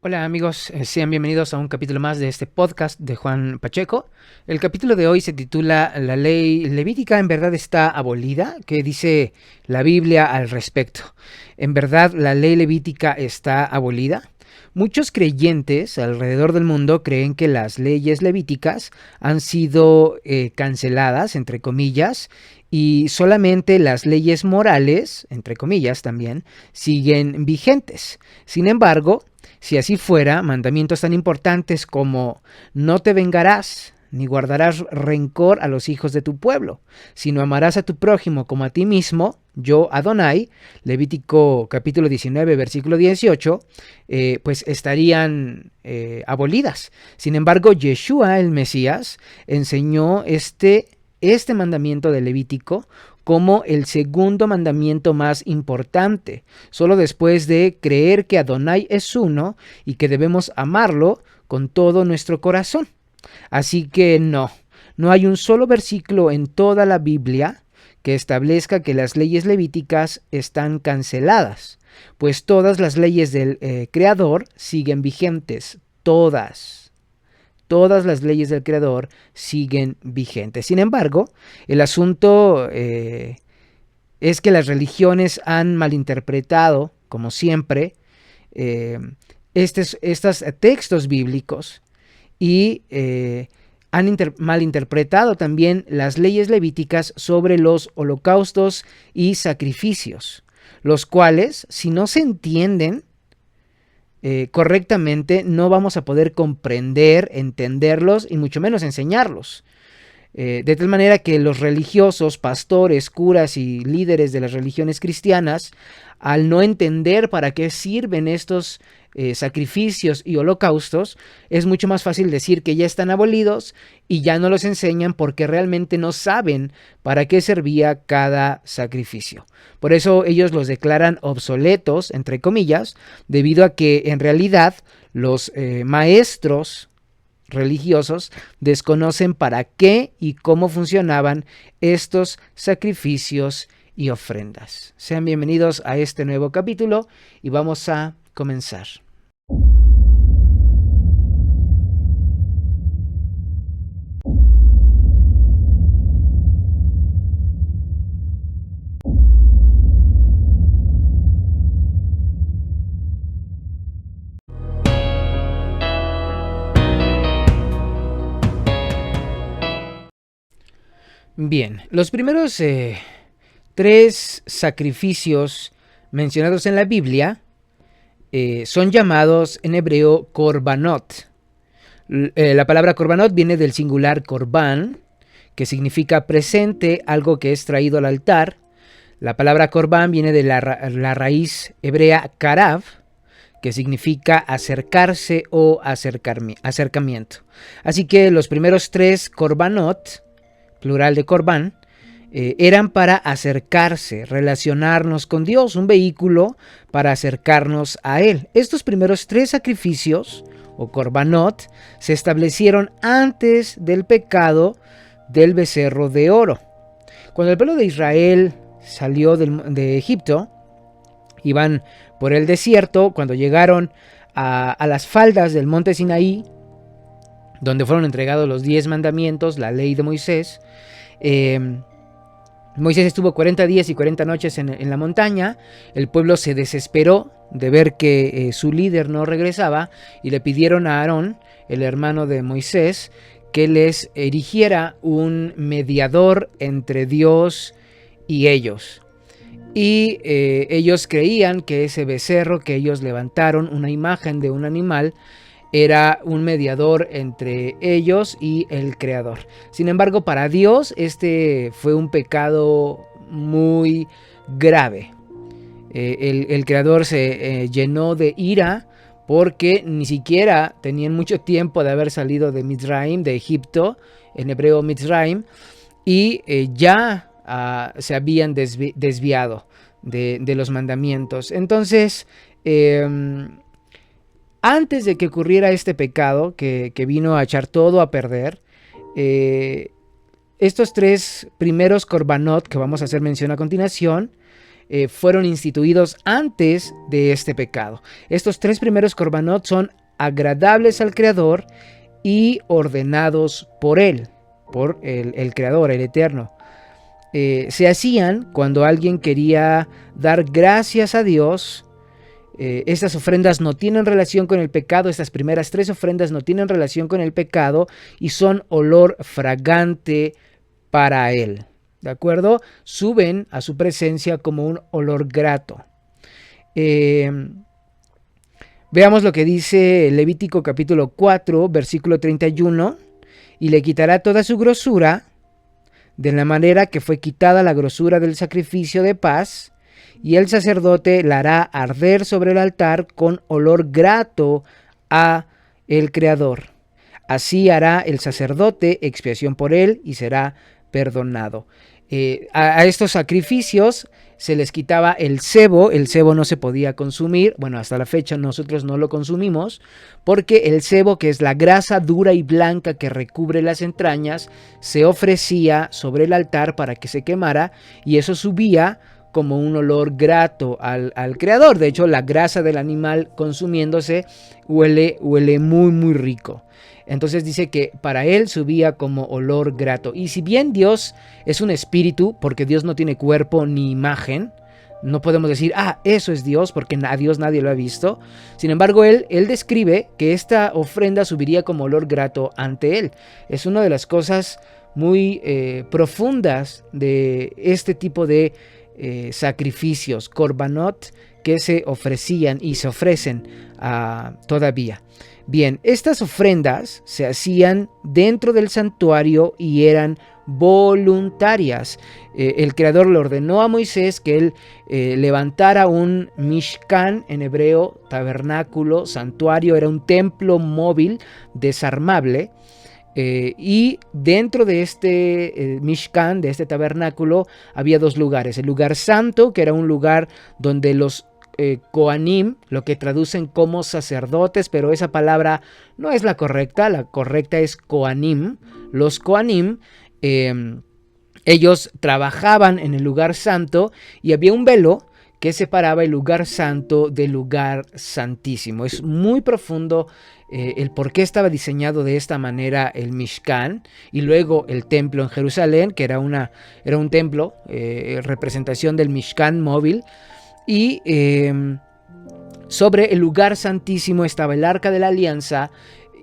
Hola amigos, sean bienvenidos a un capítulo más de este podcast de Juan Pacheco. El capítulo de hoy se titula ¿La ley levítica en verdad está abolida? ¿Qué dice la Biblia al respecto? ¿En verdad la ley levítica está abolida? Muchos creyentes alrededor del mundo creen que las leyes levíticas han sido canceladas, entre comillas, y solamente las leyes morales, entre comillas también, siguen vigentes. Sin embargo, si así fuera, mandamientos tan importantes como no te vengarás, ni guardarás rencor a los hijos de tu pueblo, sino amarás a tu prójimo como a ti mismo, yo Adonai, Levítico capítulo 19, versículo 18, pues estarían abolidas. Sin embargo, Yeshua, el Mesías, enseñó este mandamiento de Levítico como el segundo mandamiento más importante, solo después de creer que Adonai es uno y que debemos amarlo con todo nuestro corazón. Así que no hay un solo versículo en toda la Biblia que establezca que las leyes levíticas están canceladas, pues todas las leyes del Creador siguen vigentes, todas las leyes del Creador siguen vigentes. Sin embargo, el asunto es que las religiones han malinterpretado, como siempre, estos textos bíblicos y han malinterpretado también las leyes levíticas sobre los holocaustos y sacrificios, los cuales, si no se entienden correctamente, no vamos a poder comprender, entenderlos y mucho menos enseñarlos. De tal manera que los religiosos, pastores, curas y líderes de las religiones cristianas, al no entender para qué sirven estos sacrificios y holocaustos, es mucho más fácil decir que ya están abolidos y ya no los enseñan porque realmente no saben para qué servía cada sacrificio. Por eso ellos los declaran obsoletos, entre comillas, debido a que en realidad los maestros religiosos desconocen para qué y cómo funcionaban estos sacrificios y ofrendas. Sean bienvenidos a este nuevo capítulo y vamos a comenzar. Bien, los primeros tres sacrificios mencionados en la Biblia son llamados en hebreo korbanot. La palabra korbanot viene del singular korban, que significa presente, algo que es traído al altar. La palabra korban viene de la raíz hebrea karav, que significa acercarse o acercamiento. Así que los primeros tres korbanot, plural de korban, eran para acercarse, relacionarnos con Dios, un vehículo para acercarnos a Él. Estos primeros tres sacrificios, o korbanot, se establecieron antes del pecado del becerro de oro. Cuando el pueblo de Israel salió de Egipto, iban por el desierto. Cuando llegaron a las faldas del monte Sinaí, donde fueron entregados los 10 mandamientos, la ley de Moisés, Moisés estuvo 40 días y 40 noches en la montaña. El pueblo se desesperó de ver que su líder no regresaba y le pidieron a Aarón, el hermano de Moisés, que les erigiera un mediador entre Dios y ellos. Y ellos creían que ese becerro que ellos levantaron, una imagen de un animal, era un mediador entre ellos y el Creador. Sin embargo, para Dios este fue un pecado muy grave. El Creador se llenó de ira porque ni siquiera tenían mucho tiempo de haber salido de Mitzrayim, de Egipto, en hebreo Mitzrayim, y ya se habían desviado de los mandamientos. Entonces, antes de que ocurriera este pecado que vino a echar todo a perder, estos tres primeros korbanot que vamos a hacer mención a continuación fueron instituidos antes de este pecado. Estos 3 primeros korbanot son agradables al Creador y ordenados por Él, por el Creador, el Eterno. Se hacían cuando alguien quería dar gracias a Dios. Estas ofrendas no tienen relación con el pecado. Estas primeras 3 ofrendas no tienen relación con el pecado y son olor fragante para Él. ¿De acuerdo? Suben a su presencia como un olor grato. Veamos lo que dice Levítico capítulo 4, versículo 31. Y le quitará toda su grosura, de la manera que fue quitada la grosura del sacrificio de paz, y el sacerdote la hará arder sobre el altar con olor grato a el Creador. Así hará el sacerdote expiación por él y será perdonado. A estos sacrificios se les quitaba el sebo no se podía consumir, bueno, hasta la fecha nosotros no lo consumimos, porque el sebo, que es la grasa dura y blanca que recubre las entrañas, se ofrecía sobre el altar para que se quemara, y eso subía como un olor grato al Creador. De hecho, la grasa del animal consumiéndose huele muy muy rico. Entonces dice que para él subía como olor grato. Y si bien Dios es un espíritu, porque Dios no tiene cuerpo ni imagen, no podemos decir, eso es Dios, porque a Dios nadie lo ha visto. Sin embargo, él describe que esta ofrenda subiría como olor grato ante él. Es una de las cosas muy profundas de este tipo de sacrificios, korbanot, que se ofrecían y se ofrecen todavía. Bien, estas ofrendas se hacían dentro del santuario y eran voluntarias. El Creador le ordenó a Moisés que él levantara un mishkan, en hebreo, tabernáculo, santuario, era un templo móvil desarmable. Y dentro de este mishkan, de este tabernáculo, había 2 lugares. El lugar santo, que era un lugar donde los Kohanim, lo que traducen como sacerdotes, pero esa palabra no es la correcta es Kohanim. Los Kohanim, ellos trabajaban en el lugar santo y había un velo que separaba el lugar santo del lugar santísimo. Es muy profundo el por qué estaba diseñado de esta manera el Mishkan, y luego el templo en Jerusalén, que era un templo, representación del Mishkan móvil. Y sobre el lugar santísimo estaba el arca de la alianza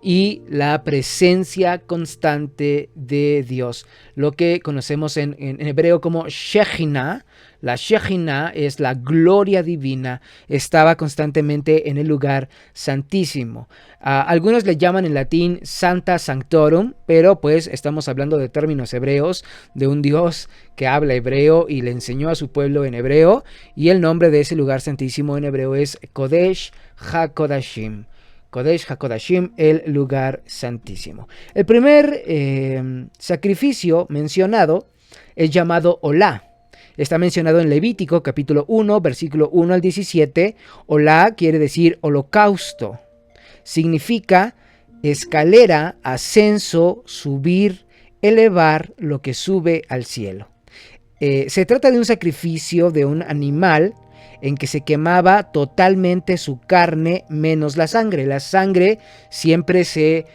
y la presencia constante de Dios, lo que conocemos en hebreo como Shejina. La Shejina es la gloria divina, estaba constantemente en el lugar santísimo. Algunos le llaman en latín Sancta Sanctorum, pero pues estamos hablando de términos hebreos, de un Dios que habla hebreo y le enseñó a su pueblo en hebreo, y el nombre de ese lugar santísimo en hebreo es Kodesh HaKodashim. Kodesh HaKodashim, el lugar santísimo. El primer sacrificio mencionado es llamado Olá. Está mencionado en Levítico capítulo 1, versículo 1 al 17. Olá quiere decir holocausto. Significa escalera, ascenso, subir, elevar lo que sube al cielo. Se trata de un sacrificio de un animal en que se quemaba totalmente su carne menos la sangre. La sangre siempre se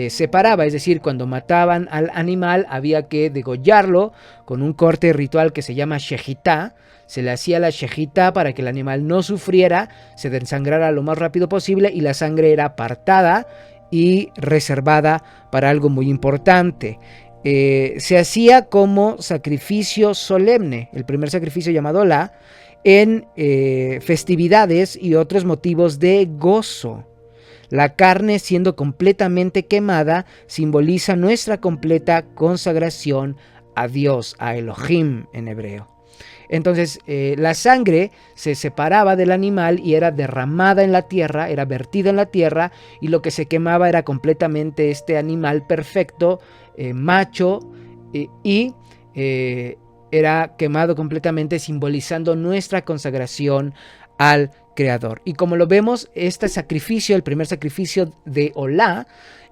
separaba, es decir, cuando mataban al animal había que degollarlo con un corte ritual que se llama shejitá. Se le hacía la shejitá para que el animal no sufriera, se desangrara lo más rápido posible, y la sangre era apartada y reservada para algo muy importante. Se hacía como sacrificio solemne, el primer sacrificio llamado Olá, en festividades y otros motivos de gozo. La carne, siendo completamente quemada, simboliza nuestra completa consagración a Dios, a Elohim en hebreo. Entonces la sangre se separaba del animal y era derramada en la tierra, era vertida en la tierra, y lo que se quemaba era completamente este animal perfecto, macho, y era quemado completamente, simbolizando nuestra consagración al Creador. Y como lo vemos, este sacrificio, el primer sacrificio de Olá,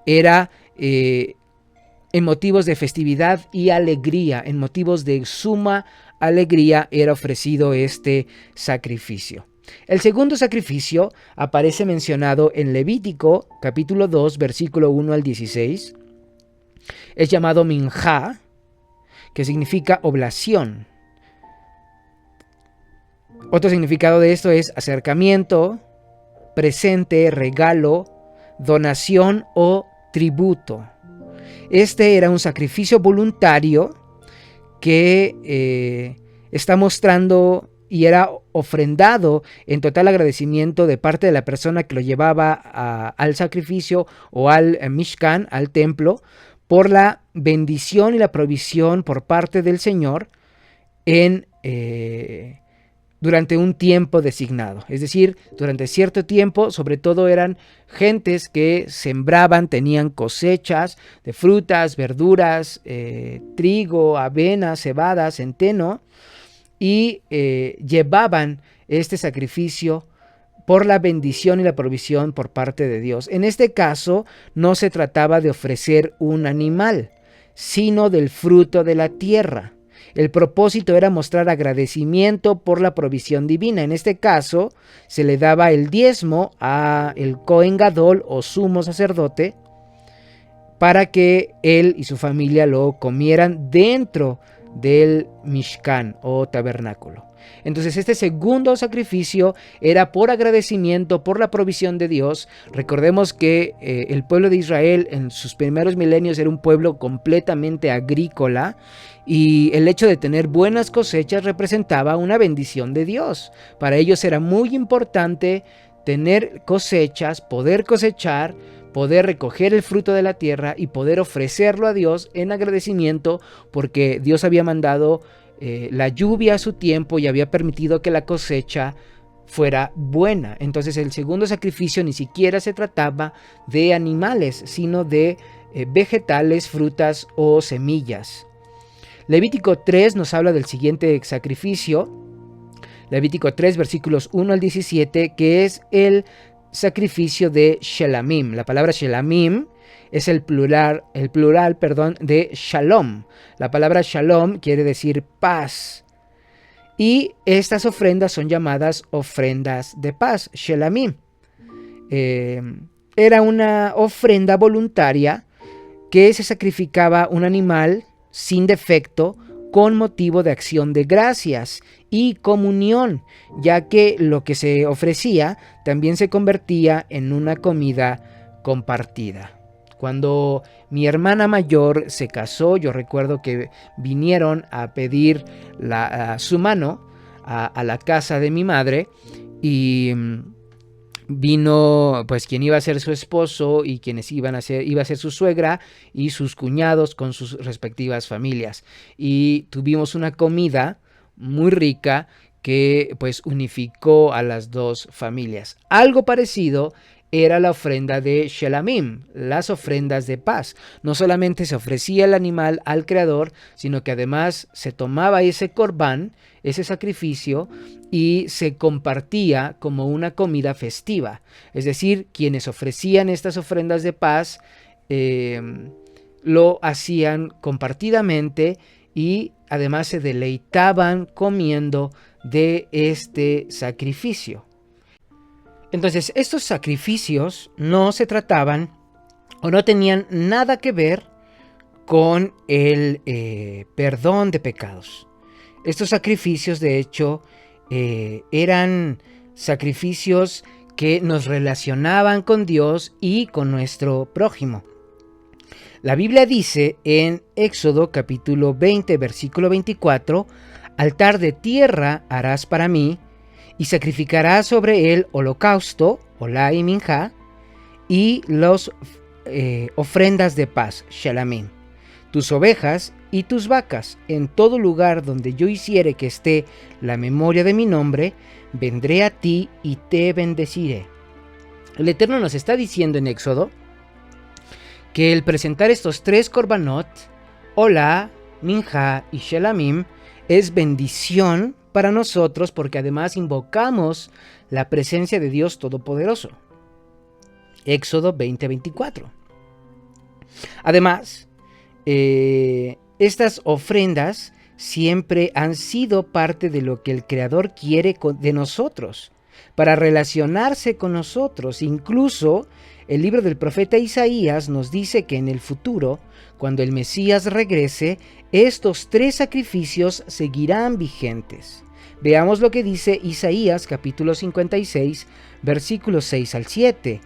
era en motivos de festividad y alegría, en motivos de suma alegría era ofrecido este sacrificio. El segundo sacrificio aparece mencionado en Levítico capítulo 2 versículo 1 al 16. Es llamado minjá, que significa oblación. Otro significado de esto es acercamiento, presente, regalo, donación o tributo. Este era un sacrificio voluntario que está mostrando y era ofrendado en total agradecimiento de parte de la persona que lo llevaba al sacrificio o al Mishkan, al templo, por la bendición y la provisión por parte del Señor durante un tiempo designado. Es decir, durante cierto tiempo, sobre todo eran gentes que sembraban, tenían cosechas de frutas, verduras, trigo, avena, cebada, centeno, y llevaban este sacrificio por la bendición y la provisión por parte de Dios. En este caso, no se trataba de ofrecer un animal, sino del fruto de la tierra. El propósito era mostrar agradecimiento por la provisión divina. En este caso, se le daba el diezmo a el Cohen Gadol o sumo sacerdote para que él y su familia lo comieran dentro del Mishkan o tabernáculo. Entonces este segundo sacrificio era por agradecimiento por la provisión de Dios. Recordemos que el pueblo de Israel en sus primeros milenios era un pueblo completamente agrícola, y el hecho de tener buenas cosechas representaba una bendición de Dios. Para ellos era muy importante tener cosechas, poder cosechar, poder recoger el fruto de la tierra y poder ofrecerlo a Dios en agradecimiento, porque Dios había mandado la lluvia a su tiempo y había permitido que la cosecha fuera buena. Entonces el segundo sacrificio ni siquiera se trataba de animales, sino de vegetales, frutas o semillas. Levítico 3 nos habla del siguiente sacrificio. Levítico 3 versículos 1 al 17, que es el sacrificio de Shelamim. La palabra Shelamim es el plural, de Shalom. La palabra Shalom quiere decir paz. Y estas ofrendas son llamadas ofrendas de paz, Shelamim. Era una ofrenda voluntaria que se sacrificaba un animal sin defecto con motivo de acción de gracias y comunión, ya que lo que se ofrecía también se convertía en una comida compartida. Cuando mi hermana mayor se casó, yo recuerdo que vinieron a pedir su mano a la casa de mi madre, y vino pues quien iba a ser su esposo y quienes iba a ser su suegra y sus cuñados con sus respectivas familias, y tuvimos una comida muy rica que pues unificó a las dos familias. Algo parecido era la ofrenda de Shelamim, las ofrendas de paz. No solamente se ofrecía el animal al Creador, sino que además se tomaba ese corbán, ese sacrificio, y se compartía como una comida festiva. Es decir, quienes ofrecían estas ofrendas de paz lo hacían compartidamente y además se deleitaban comiendo de este sacrificio. Entonces, estos sacrificios no se trataban o no tenían nada que ver con el perdón de pecados. Estos sacrificios, de hecho, eran sacrificios que nos relacionaban con Dios y con nuestro prójimo. La Biblia dice en Éxodo capítulo 20, versículo 24, «Altar de tierra harás para mí, y sacrificarás sobre él holocausto, olá y minjá, y las ofrendas de paz, shalamim, tus ovejas y tus vacas, en todo lugar donde yo hiciere que esté la memoria de mi nombre, vendré a ti y te bendeciré». El Eterno nos está diciendo en Éxodo que el presentar estos tres korbanot, olá, minjá y shalamim, es bendición para nosotros, porque además invocamos la presencia de Dios Todopoderoso. Éxodo 20:24. Además, estas ofrendas siempre han sido parte de lo que el Creador quiere de nosotros, para relacionarse con nosotros. Incluso el libro del profeta Isaías nos dice que en el futuro, cuando el Mesías regrese, estos 3 sacrificios seguirán vigentes. Veamos lo que dice Isaías capítulo 56, versículos 6 al 7.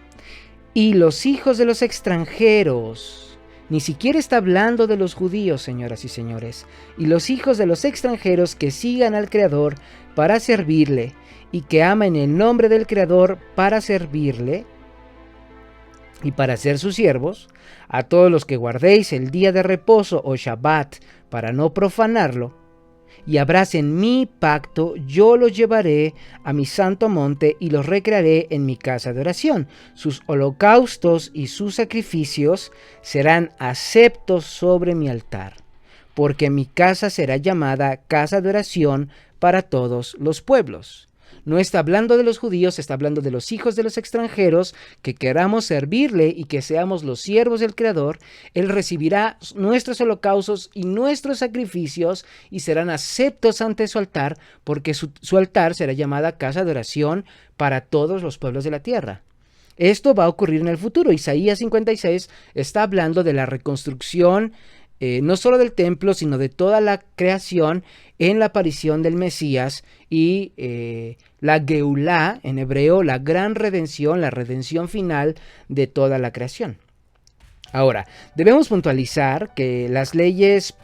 Y los hijos de los extranjeros, ni siquiera está hablando de los judíos, señoras y señores, y los hijos de los extranjeros que sigan al Creador para servirle y que amen el nombre del Creador para servirle y para ser sus siervos, a todos los que guardéis el día de reposo o Shabbat para no profanarlo, y abracen mi pacto, yo los llevaré a mi santo monte y los recrearé en mi casa de oración. Sus holocaustos y sus sacrificios serán aceptos sobre mi altar, porque mi casa será llamada casa de oración para todos los pueblos. No está hablando de los judíos, está hablando de los hijos de los extranjeros, que queramos servirle y que seamos los siervos del Creador. Él recibirá nuestros holocaustos y nuestros sacrificios y serán aceptos ante su altar, porque su altar será llamada casa de oración para todos los pueblos de la tierra. Esto va a ocurrir en el futuro. Isaías 56 está hablando de la reconstrucción no solo del templo, sino de toda la creación en la aparición del Mesías y la Geulá, en hebreo, la gran redención, la redención final de toda la creación. Ahora, debemos puntualizar que las leyes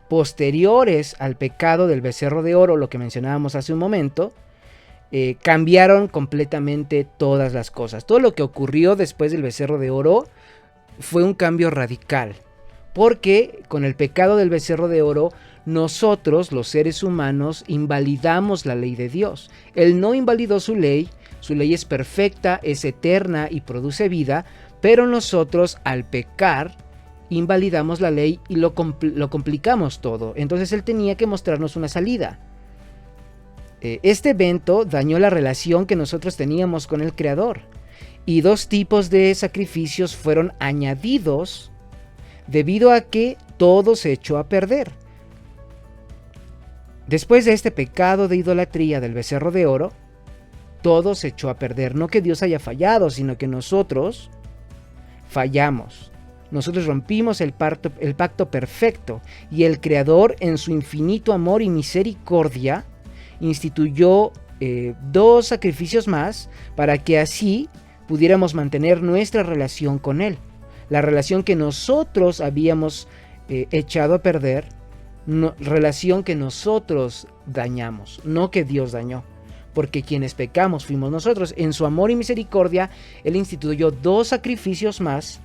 posteriores al pecado del becerro de oro, lo que mencionábamos hace un momento, cambiaron completamente todas las cosas. Todo lo que ocurrió después del becerro de oro fue un cambio radical. Porque con el pecado del becerro de oro, nosotros, los seres humanos, invalidamos la ley de Dios. Él no invalidó su ley es perfecta, es eterna y produce vida, pero nosotros, al pecar, invalidamos la ley y lo complicamos todo. Entonces Él tenía que mostrarnos una salida. Este evento dañó la relación que nosotros teníamos con el Creador. Y 2 tipos de sacrificios fueron añadidos debido a que todo se echó a perder. Después de este pecado de idolatría del becerro de oro, todo se echó a perder. No que Dios haya fallado, sino que nosotros fallamos. Nosotros rompimos el pacto perfecto, y el Creador, en su infinito amor y misericordia, instituyó 2 sacrificios más para que así pudiéramos mantener nuestra relación con Él. La relación que nosotros habíamos echado a perder, relación que nosotros dañamos, no que Dios dañó, porque quienes pecamos fuimos nosotros. En su amor y misericordia, Él instituyó 2 sacrificios más,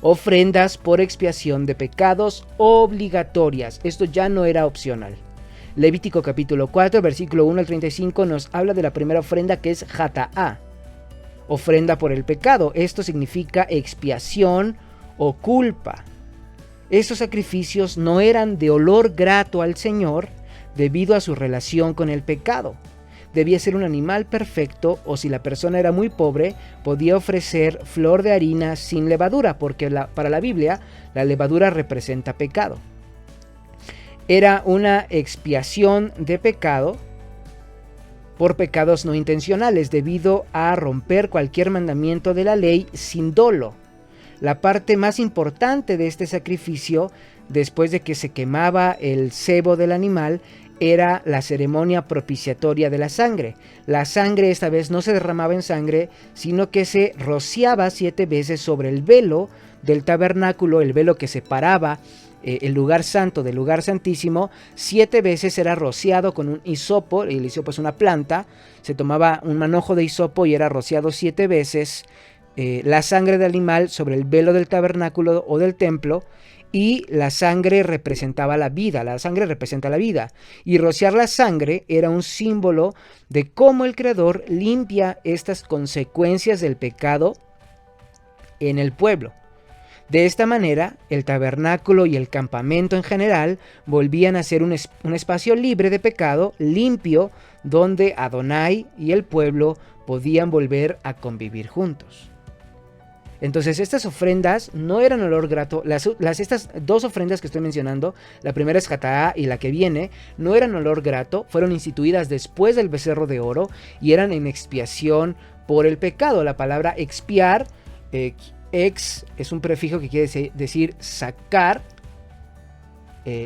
ofrendas por expiación de pecados obligatorias. Esto ya no era opcional. Levítico capítulo 4, versículo 1 al 35 nos habla de la primera ofrenda, que es Jataá, ofrenda por el pecado. Esto significa expiación o culpa. Estos sacrificios no eran de olor grato al Señor debido a su relación con el pecado. Debía ser un animal perfecto, o si la persona era muy pobre, podía ofrecer flor de harina sin levadura, porque para la Biblia la levadura representa pecado. Era una expiación de pecado por pecados no intencionales, debido a romper cualquier mandamiento de la ley sin dolo. La parte más importante de este sacrificio, después de que se quemaba el sebo del animal, era la ceremonia propiciatoria de la sangre. La sangre esta vez no se derramaba en sangre, sino que se rociaba 7 veces sobre el velo del tabernáculo, el velo que separaba el lugar santo del lugar santísimo. 7 veces era rociado con un hisopo. El hisopo es una planta. Se tomaba un manojo de hisopo y era rociado 7 veces la sangre del animal sobre el velo del tabernáculo o del templo. Y la sangre representaba la vida, la sangre representa la vida. Y rociar la sangre era un símbolo de cómo el Creador limpia estas consecuencias del pecado en el pueblo. De esta manera, el tabernáculo y el campamento en general volvían a ser un espacio libre de pecado, limpio, donde Adonai y el pueblo podían volver a convivir juntos. Entonces estas ofrendas no eran olor grato. Estas dos ofrendas que estoy mencionando, la primera es Jataá y la que viene, no eran olor grato, fueron instituidas después del becerro de oro y eran en expiación por el pecado. La palabra expiar, ex, es un prefijo que quiere decir sacar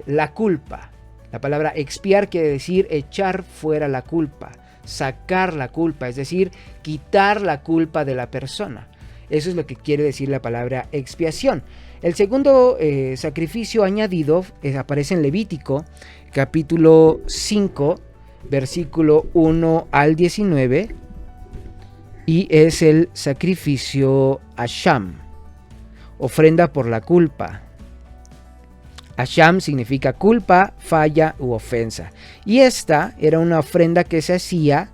la culpa. La palabra expiar quiere decir echar fuera la culpa, sacar la culpa, es decir, quitar la culpa de la persona. Eso es lo que quiere decir la palabra expiación. El segundo sacrificio añadido aparece en Levítico, capítulo 5, versículo 1 al 19, y es el sacrificio Asham, ofrenda por la culpa. Asham significa culpa, falla u ofensa. Y esta era una ofrenda que se hacía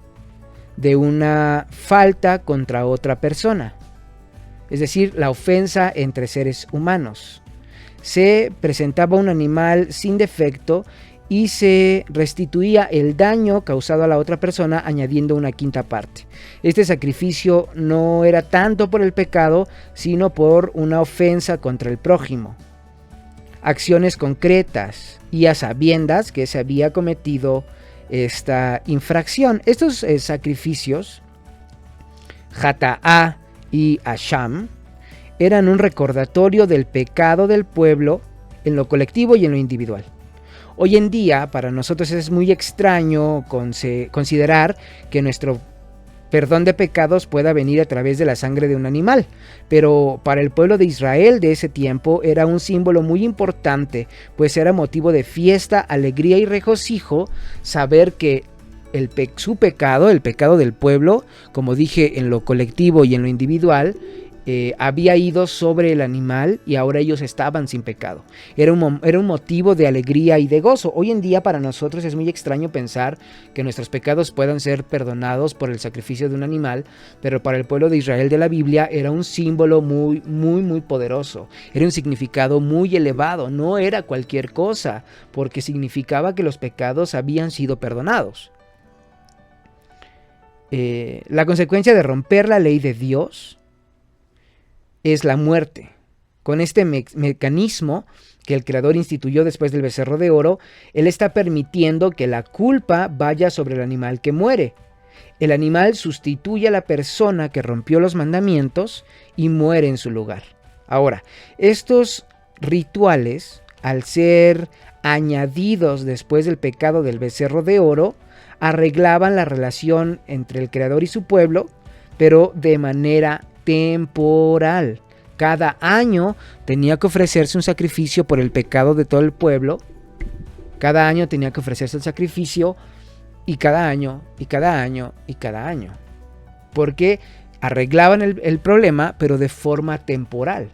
de una falta contra otra persona. Es decir, la ofensa entre seres humanos. Se presentaba un animal sin defecto y se restituía el daño causado a la otra persona añadiendo una quinta parte. Este sacrificio no era tanto por el pecado, sino por una ofensa contra el prójimo. Acciones concretas y a sabiendas que se había cometido esta infracción. Estos sacrificios, Jataá y Asham, eran un recordatorio del pecado del pueblo en lo colectivo y en lo individual. Hoy en día para nosotros es muy extraño considerar que nuestro perdón de pecados pueda venir a través de la sangre de un animal, pero para el pueblo de Israel de ese tiempo era un símbolo muy importante, pues era motivo de fiesta, alegría y regocijo saber que su pecado, el pecado del pueblo, como dije, en lo colectivo y en lo individual, había ido sobre el animal y ahora ellos estaban sin pecado. Era un motivo de alegría y de gozo. Hoy en día para nosotros es muy extraño pensar que nuestros pecados puedan ser perdonados por el sacrificio de un animal, pero para el pueblo de Israel de la Biblia era un símbolo muy poderoso. Era un significado muy elevado, no era cualquier cosa, porque significaba que los pecados habían sido perdonados. La consecuencia de romper la ley de Dios es la muerte. Con este mecanismo que el Creador instituyó después del becerro de oro, Él está permitiendo que la culpa vaya sobre el animal que muere. El animal sustituye a la persona que rompió los mandamientos y muere en su lugar. Ahora, estos rituales, al ser añadidos después del pecado del becerro de oro, arreglaban la relación entre el Creador y su pueblo, pero de manera temporal. Cada año tenía que ofrecerse un sacrificio por el pecado de todo el pueblo. Cada año tenía que ofrecerse el sacrificio y cada año, y cada año, y cada año. Porque arreglaban el problema, pero de forma temporal.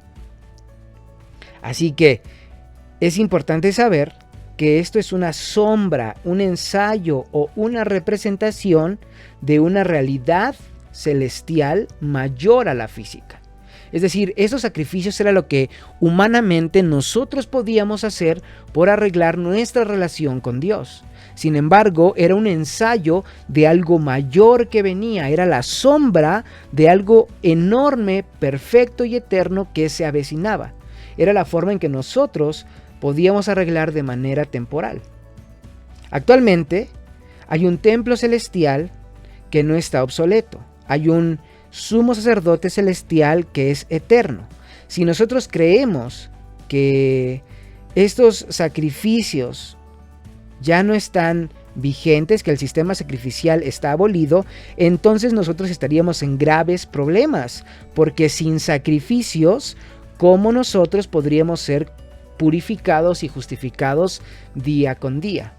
Así que es importante saber que esto es una sombra, un ensayo o una representación de una realidad celestial mayor a la física. Es decir, esos sacrificios era lo que humanamente nosotros podíamos hacer por arreglar nuestra relación con Dios. Sin embargo, era un ensayo de algo mayor que venía, era la sombra de algo enorme, perfecto y eterno que se avecinaba. Era la forma en que nosotros podíamos arreglar de manera temporal. Actualmente hay un templo celestial que no está obsoleto. Hay un sumo sacerdote celestial que es eterno. Si nosotros creemos que estos sacrificios ya no están vigentes, que el sistema sacrificial está abolido, entonces nosotros estaríamos en graves problemas, porque sin sacrificios, ¿cómo nosotros podríamos ser purificados y justificados día con día?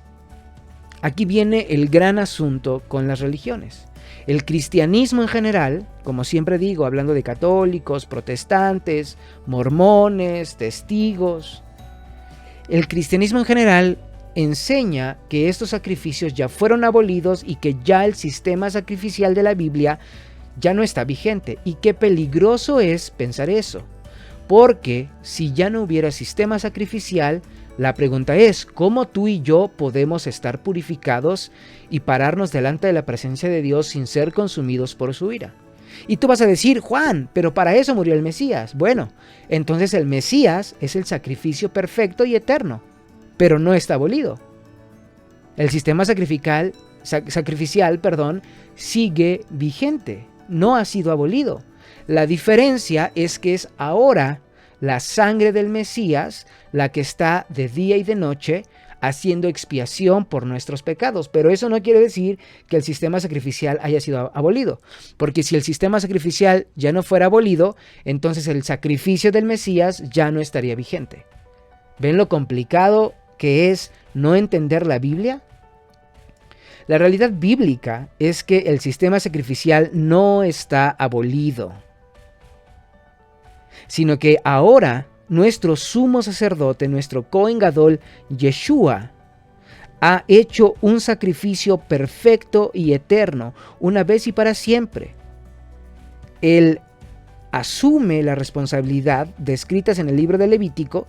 Aquí viene el gran asunto con las religiones. El cristianismo en general, como siempre digo, hablando de católicos, protestantes, mormones, testigos, el cristianismo en general enseña que estos sacrificios ya fueron abolidos y que ya el sistema sacrificial de la Biblia ya no está vigente. Y qué peligroso es pensar eso, porque si ya no hubiera sistema sacrificial, la pregunta es, ¿cómo tú y yo podemos estar purificados y pararnos delante de la presencia de Dios sin ser consumidos por su ira? Y tú vas a decir, Juan, pero para eso murió el Mesías. Bueno, entonces el Mesías es el sacrificio perfecto y eterno, pero no está abolido. El sistema sacrificial, sigue vigente, no ha sido abolido. La diferencia es que es ahora la sangre del Mesías la que está de día y de noche haciendo expiación por nuestros pecados. Pero eso no quiere decir que el sistema sacrificial haya sido abolido. Porque si el sistema sacrificial ya no fuera abolido, entonces el sacrificio del Mesías ya no estaría vigente. ¿Ven lo complicado que es no entender la Biblia? La realidad bíblica es que el sistema sacrificial no está abolido, sino que ahora nuestro sumo sacerdote, nuestro Cohen Gadol, Yeshua, ha hecho un sacrificio perfecto y eterno, una vez y para siempre. Él asume la responsabilidad descritas en el libro de Levítico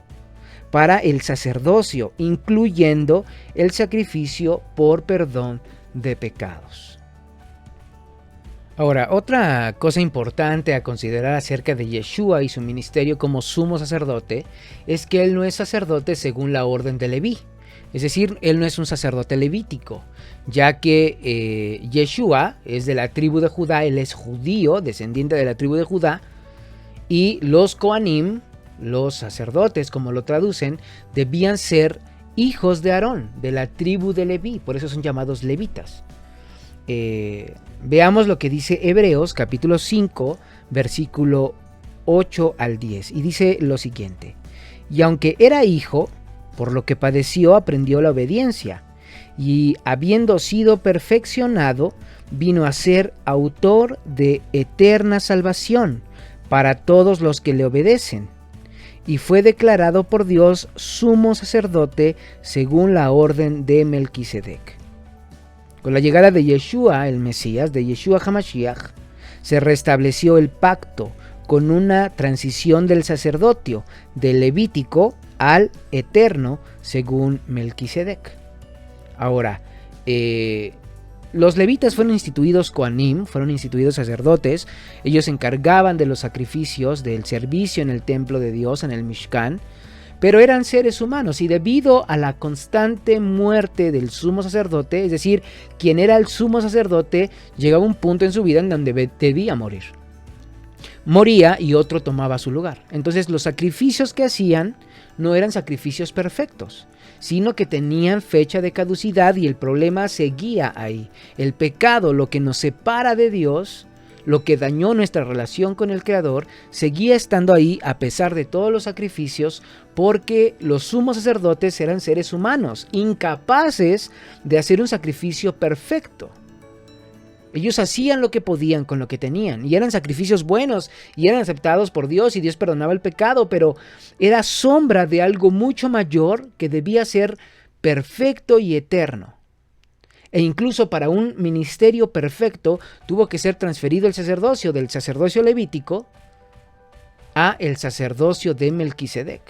para el sacerdocio, incluyendo el sacrificio por perdón de pecados. Ahora, otra cosa importante a considerar acerca de Yeshua y su ministerio como sumo sacerdote es que él no es sacerdote según la orden de Leví. Es decir, él no es un sacerdote levítico, ya que Yeshua es de la tribu de Judá, él es judío, descendiente de la tribu de Judá, y los Kohanim, los sacerdotes, como lo traducen, debían ser hijos de Aarón, de la tribu de Leví, por eso son llamados levitas. Veamos lo que dice Hebreos capítulo 5, versículo 8 al 10, y dice lo siguiente: y aunque era hijo, por lo que padeció aprendió la obediencia, y habiendo sido perfeccionado, vino a ser autor de eterna salvación para todos los que le obedecen, y fue declarado por Dios sumo sacerdote según la orden de Melquisedec. Con la llegada de Yeshua, el Mesías, de Yeshua HaMashiach, se restableció el pacto con una transición del sacerdocio, del levítico al eterno, según Melquisedec. Ahora, los levitas fueron instituidos Kohanim, fueron instituidos sacerdotes. Ellos se encargaban de los sacrificios, del servicio en el templo de Dios, en el Mishkan, pero eran seres humanos, y debido a la constante muerte del sumo sacerdote, es decir, quien era el sumo sacerdote, llegaba un punto en su vida en donde debía morir. Moría y otro tomaba su lugar. Entonces los sacrificios que hacían no eran sacrificios perfectos, sino que tenían fecha de caducidad, y el problema seguía ahí. El pecado, lo que nos separa de Dios, lo que dañó nuestra relación con el Creador, seguía estando ahí a pesar de todos los sacrificios, porque los sumos sacerdotes eran seres humanos, incapaces de hacer un sacrificio perfecto. Ellos hacían lo que podían con lo que tenían, y eran sacrificios buenos, y eran aceptados por Dios, y Dios perdonaba el pecado, pero era sombra de algo mucho mayor que debía ser perfecto y eterno. E incluso para un ministerio perfecto tuvo que ser transferido el sacerdocio del sacerdocio levítico a el sacerdocio de Melquisedec.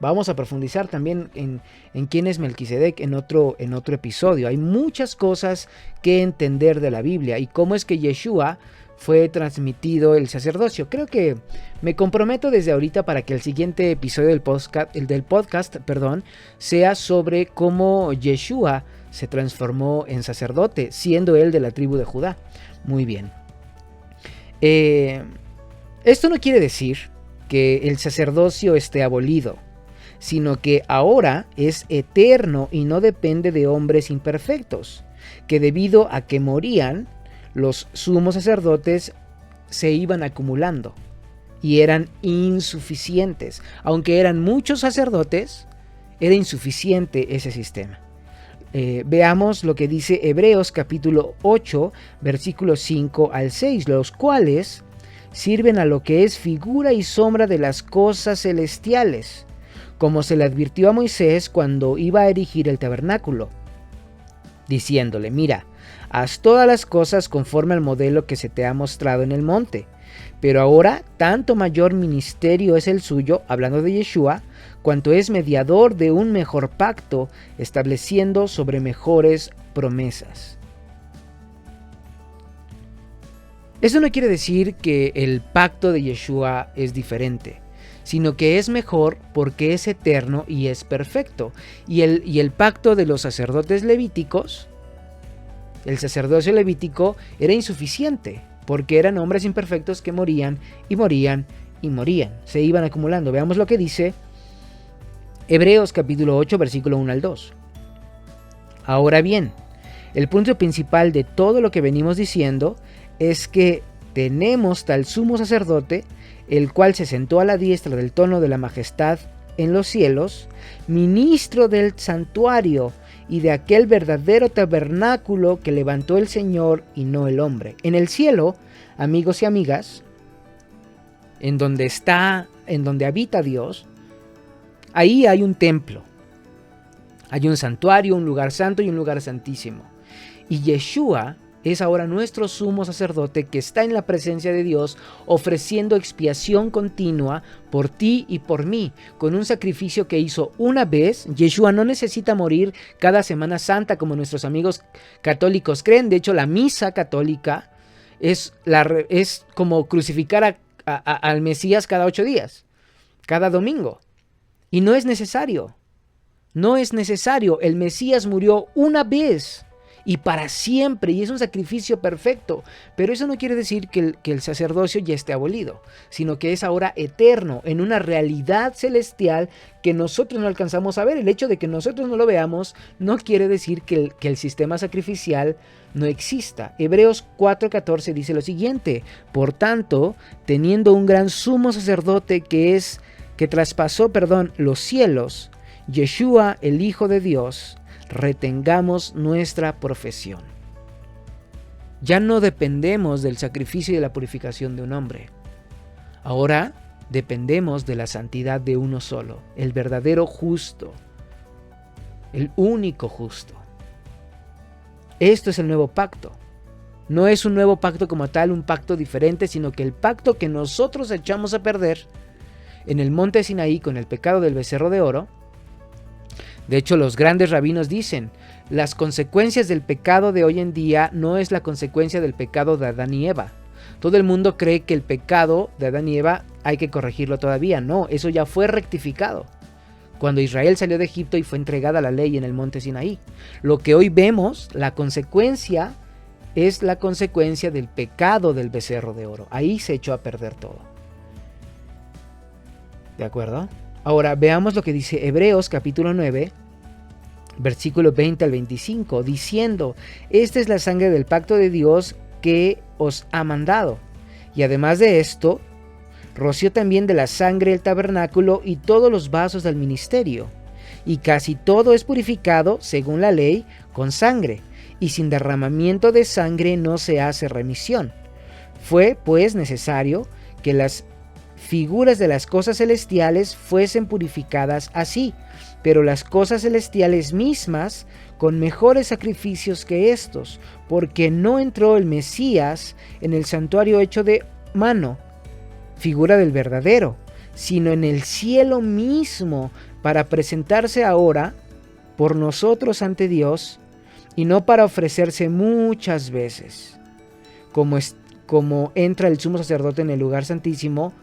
Vamos a profundizar también en quién es Melquisedec en otro episodio. Hay muchas cosas que entender de la Biblia y cómo es que Yeshua fue transmitido el sacerdocio. Creo que me comprometo desde ahorita para que el siguiente episodio del podcast, sea sobre cómo Yeshua se transformó en sacerdote, siendo él de la tribu de Judá. Muy bien. Esto no quiere decir que el sacerdocio esté abolido, sino que ahora es eterno y no depende de hombres imperfectos, que debido a que morían, los sumos sacerdotes se iban acumulando y eran insuficientes. Aunque eran muchos sacerdotes, era insuficiente ese sistema. Veamos lo que dice Hebreos capítulo 8, versículos 5 al 6, los cuales sirven a lo que es figura y sombra de las cosas celestiales, como se le advirtió a Moisés cuando iba a erigir el tabernáculo, diciéndole: mira, haz todas las cosas conforme al modelo que se te ha mostrado en el monte. Pero ahora tanto mayor ministerio es el suyo, hablando de Yeshua, cuanto es mediador de un mejor pacto, estableciendo sobre mejores promesas. Eso no quiere decir que el pacto de Yeshua es diferente, sino que es mejor porque es eterno y es perfecto. Y el pacto de los sacerdotes levíticos, el sacerdocio levítico, era insuficiente, porque eran hombres imperfectos que morían y morían y morían. Se iban acumulando. Veamos lo que dice Hebreos capítulo 8, versículo 1 al 2. Ahora bien, el punto principal de todo lo que venimos diciendo es que tenemos tal sumo sacerdote, el cual se sentó a la diestra del trono de la majestad en los cielos, ministro del santuario y de aquel verdadero tabernáculo que levantó el Señor y no el hombre. En el cielo, amigos y amigas, en donde habita Dios, ahí hay un templo, hay un santuario, un lugar santo y un lugar santísimo. Y Yeshua es ahora nuestro sumo sacerdote que está en la presencia de Dios ofreciendo expiación continua por ti y por mí, con un sacrificio que hizo una vez. Yeshua no necesita morir cada Semana Santa como nuestros amigos católicos creen. De hecho, la misa católica es como crucificar al Mesías cada 8 días, cada domingo. Y no es necesario. No es necesario. El Mesías murió una vez y para siempre, y es un sacrificio perfecto. Pero eso no quiere decir que el sacerdocio ya esté abolido, sino que es ahora eterno, en una realidad celestial que nosotros no alcanzamos a ver. El hecho de que nosotros no lo veamos no quiere decir que el sistema sacrificial no exista. Hebreos 4:14 dice lo siguiente: por tanto, teniendo un gran sumo sacerdote que traspasó los cielos, Yeshua, el Hijo de Dios, retengamos nuestra profesión. Ya no dependemos del sacrificio y de la purificación de un hombre. Ahora dependemos de la santidad de uno solo, el verdadero justo, el único justo. Esto es el nuevo pacto. No es un nuevo pacto como tal, un pacto diferente, sino que el pacto que nosotros echamos a perder en el monte Sinaí con el pecado del becerro de oro. De hecho, los grandes rabinos dicen, las consecuencias del pecado de hoy en día no es la consecuencia del pecado de Adán y Eva. Todo el mundo cree que el pecado de Adán y Eva hay que corregirlo todavía. No, eso ya fue rectificado cuando Israel salió de Egipto y fue entregada la ley en el monte Sinaí. Lo que hoy vemos, la consecuencia, es la consecuencia del pecado del becerro de oro. Ahí se echó a perder todo. ¿De acuerdo? Ahora veamos lo que dice Hebreos capítulo 9, versículo 20 al 25, diciendo, esta es la sangre del pacto de Dios que os ha mandado. Y además de esto, roció también de la sangre el tabernáculo y todos los vasos del ministerio. Y casi todo es purificado, según la ley, con sangre. Y sin derramamiento de sangre no se hace remisión. Fue, pues, necesario que las figuras de las cosas celestiales fuesen purificadas así, pero las cosas celestiales mismas con mejores sacrificios que estos, porque no entró el Mesías en el santuario hecho de mano, figura del verdadero, sino en el cielo mismo, para presentarse ahora por nosotros ante Dios, y no para ofrecerse muchas veces, como entra el sumo sacerdote en el lugar santísimo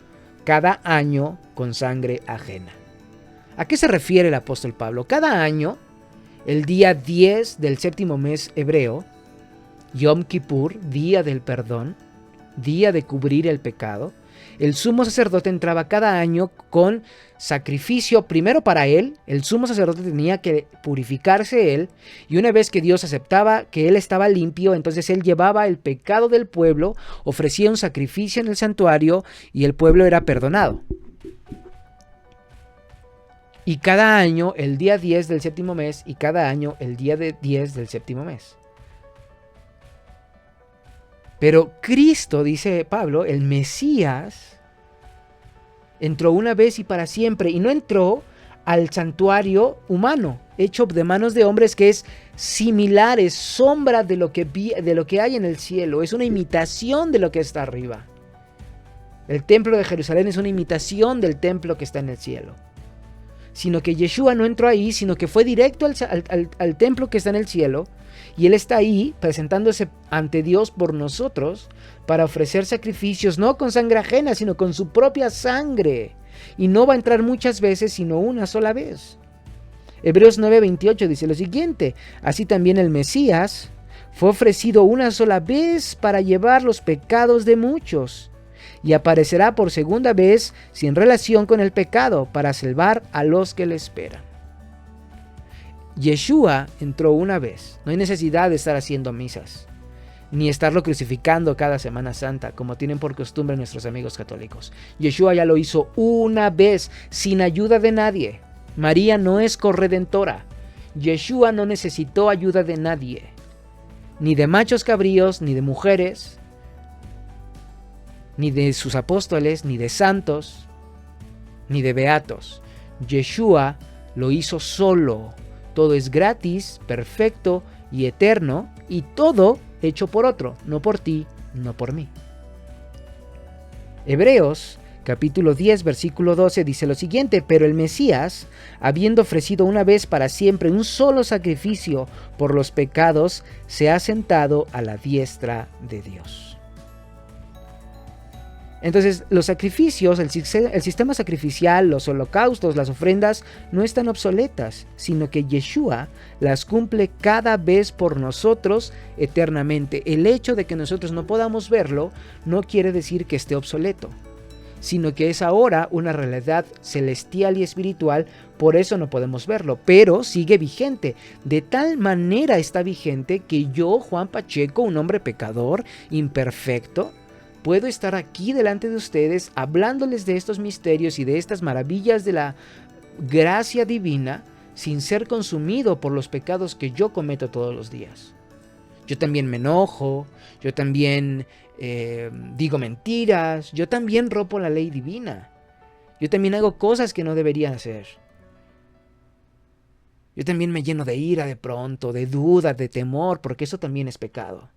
cada año con sangre ajena. ¿A qué se refiere el apóstol Pablo? Cada año, el día 10 del séptimo mes hebreo, Yom Kippur, día del perdón, día de cubrir el pecado, el sumo sacerdote entraba cada año con sacrificio primero para él. El sumo sacerdote tenía que purificarse él, y una vez que Dios aceptaba que él estaba limpio, entonces él llevaba el pecado del pueblo, ofrecía un sacrificio en el santuario y el pueblo era perdonado. Y cada año el día 10 del séptimo mes, y cada año el día 10 del séptimo mes. Pero Cristo, dice Pablo, el Mesías, entró una vez y para siempre, y no entró al santuario humano, hecho de manos de hombres, que es similar, es sombra de lo que hay en el cielo, es una imitación de lo que está arriba. El templo de Jerusalén es una imitación del templo que está en el cielo. sino que Yeshua no entró ahí, sino que fue directo al templo que está en el cielo, y Él está ahí presentándose ante Dios por nosotros para ofrecer sacrificios, no con sangre ajena, sino con su propia sangre. Y no va a entrar muchas veces, sino una sola vez. Hebreos 9:28 dice lo siguiente: así también el Mesías fue ofrecido una sola vez para llevar los pecados de muchos, y aparecerá por segunda vez sin relación con el pecado para salvar a los que le esperan. Yeshua entró una vez. No hay necesidad de estar haciendo misas, ni estarlo crucificando cada Semana Santa, como tienen por costumbre nuestros amigos católicos. Yeshua ya lo hizo una vez, sin ayuda de nadie. María no es corredentora. Yeshua no necesitó ayuda de nadie, ni de machos cabríos, ni de mujeres, ni de sus apóstoles, ni de santos, ni de beatos. Yeshua lo hizo solo. Todo es gratis, perfecto y eterno, y todo hecho por otro, no por ti, no por mí. Hebreos capítulo 10, versículo 12 dice lo siguiente: pero el Mesías, habiendo ofrecido una vez para siempre un solo sacrificio por los pecados, se ha sentado a la diestra de Dios. Entonces, los sacrificios, el sistema sacrificial, los holocaustos, las ofrendas, no están obsoletas, sino que Yeshua las cumple cada vez por nosotros eternamente. El hecho de que nosotros no podamos verlo no quiere decir que esté obsoleto, sino que es ahora una realidad celestial y espiritual, por eso no podemos verlo, pero sigue vigente. De tal manera está vigente que yo, Juan Pacheco, un hombre pecador, imperfecto, puedo estar aquí delante de ustedes hablándoles de estos misterios y de estas maravillas de la gracia divina sin ser consumido por los pecados que yo cometo todos los días. Yo también me enojo, yo también digo mentiras, yo también rompo la ley divina, yo también hago cosas que no debería hacer. Yo también me lleno de ira de pronto, de duda, de temor, porque eso también es pecado.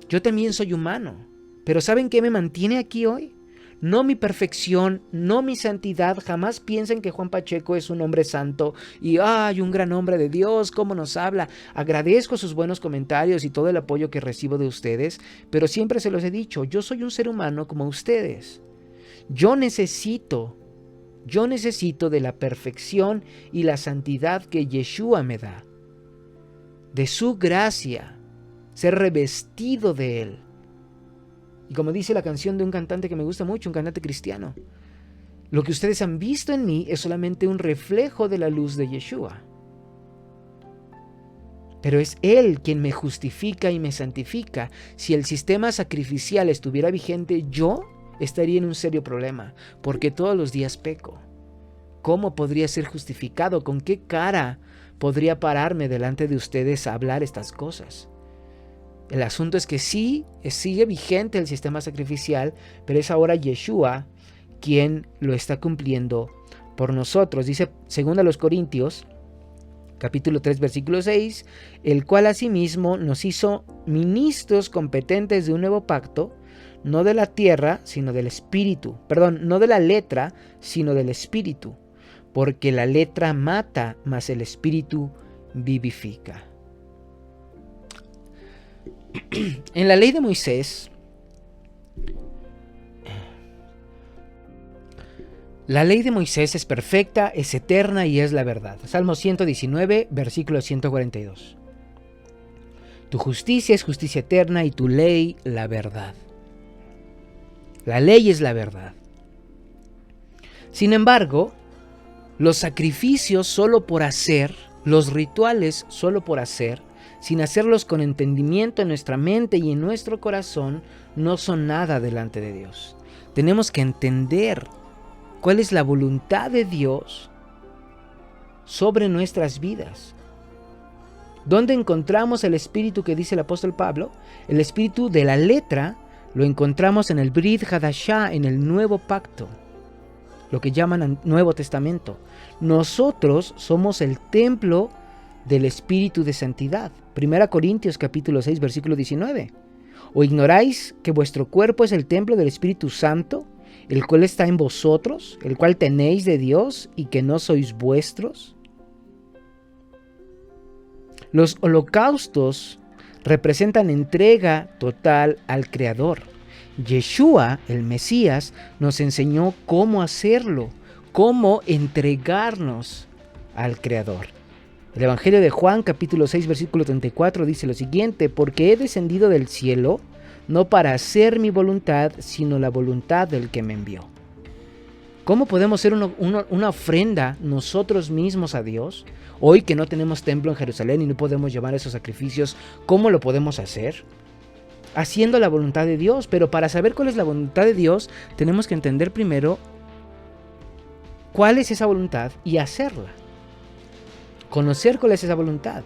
Yo también soy humano, pero ¿saben qué me mantiene aquí hoy? No mi perfección, no mi santidad. Jamás piensen que Juan Pacheco es un hombre santo y ¡ay, un gran hombre de Dios! ¿Cómo nos habla? Agradezco sus buenos comentarios y todo el apoyo que recibo de ustedes, pero siempre se los he dicho, yo soy un ser humano como ustedes. Yo necesito de la perfección y la santidad que Yeshua me da, de su gracia, ser revestido de Él. Y como dice la canción de un cantante que me gusta mucho, un cantante cristiano, lo que ustedes han visto en mí es solamente un reflejo de la luz de Yeshua. Pero es Él quien me justifica y me santifica. Si el sistema sacrificial estuviera vigente, yo estaría en un serio problema, porque todos los días peco. ¿Cómo podría ser justificado? ¿Con qué cara podría pararme delante de ustedes a hablar estas cosas? El asunto es que sí, sigue vigente el sistema sacrificial, pero es ahora Yeshua quien lo está cumpliendo por nosotros. Dice 2 Corintios, capítulo 3, versículo 6, el cual asimismo nos hizo ministros competentes de un nuevo pacto, no de la tierra, sino del espíritu. Perdón, no de la letra, sino del espíritu. Porque la letra mata, mas el espíritu vivifica. En la ley de Moisés, la ley de Moisés es perfecta, es eterna y es la verdad. Salmo 119, versículo 142. Tu justicia es justicia eterna y tu ley la verdad. La ley es la verdad. Sin embargo, los sacrificios solo por hacer, los rituales solo por hacer, sin hacerlos con entendimiento en nuestra mente y en nuestro corazón, no son nada delante de Dios. Tenemos que entender cuál es la voluntad de Dios sobre nuestras vidas. ¿Dónde encontramos el espíritu que dice el apóstol Pablo? El espíritu de la letra lo encontramos en el Brit Hadashah, en el Nuevo Pacto, lo que llaman Nuevo Testamento. Nosotros somos el templo del Espíritu de Santidad. 1 Corintios capítulo 6, versículo 19. ¿O ignoráis que vuestro cuerpo es el templo del Espíritu Santo, el cual está en vosotros, el cual tenéis de Dios y que no sois vuestros? Los holocaustos representan entrega total al Creador. Yeshua, el Mesías, nos enseñó cómo hacerlo, cómo entregarnos al Creador. El Evangelio de Juan, capítulo 6, versículo 34, dice lo siguiente: porque he descendido del cielo, no para hacer mi voluntad, sino la voluntad del que me envió. ¿Cómo podemos ser una ofrenda nosotros mismos a Dios? Hoy que no tenemos templo en Jerusalén y no podemos llevar esos sacrificios, ¿cómo lo podemos hacer? Haciendo la voluntad de Dios. Pero para saber cuál es la voluntad de Dios, tenemos que entender primero cuál es esa voluntad y hacerla. Conocer cuál es esa voluntad.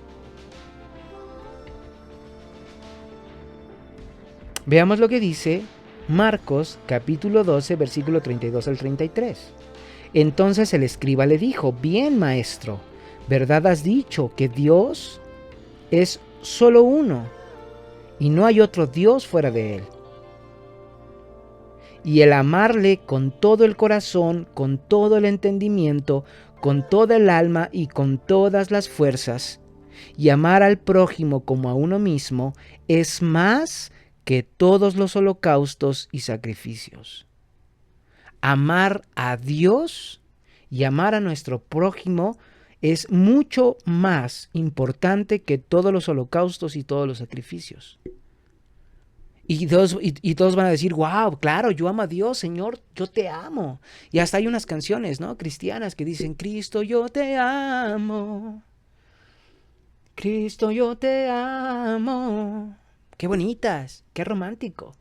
Veamos lo que dice Marcos capítulo 12, versículo 32 al 33. Entonces el escriba le dijo: bien, maestro, ¿verdad has dicho que Dios es solo uno y no hay otro Dios fuera de él? Y el amarle con todo el corazón, con todo el entendimiento, con toda el alma y con todas las fuerzas, y amar al prójimo como a uno mismo, es más que todos los holocaustos y sacrificios. Amar a Dios y amar a nuestro prójimo es mucho más importante que todos los holocaustos y todos los sacrificios. Y todos van a decir: wow, claro, yo amo a Dios, Señor, yo te amo. Y hasta hay unas canciones, ¿no?, cristianas que dicen: Cristo, yo te amo. Cristo, yo te amo. Qué bonitas, qué romántico.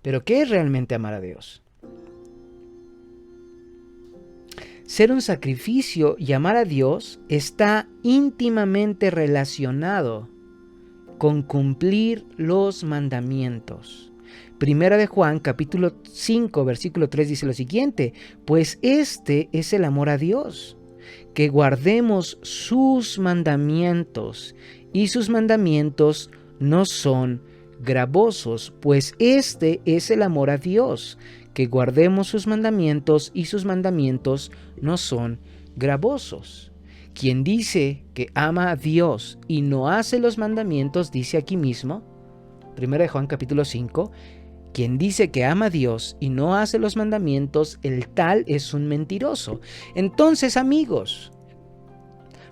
Pero ¿qué es realmente amar a Dios? Ser un sacrificio y amar a Dios está íntimamente relacionado con cumplir los mandamientos. Primera de Juan, capítulo 5, versículo 3 dice lo siguiente: pues este es el amor a Dios, que guardemos sus mandamientos, y sus mandamientos no son gravosos. Pues este es el amor a Dios, que guardemos sus mandamientos, y sus mandamientos no son gravosos. Quien dice que ama a Dios y no hace los mandamientos, dice aquí mismo, 1 Juan capítulo 5, quien dice que ama a Dios y no hace los mandamientos, el tal es un mentiroso. Entonces, amigos,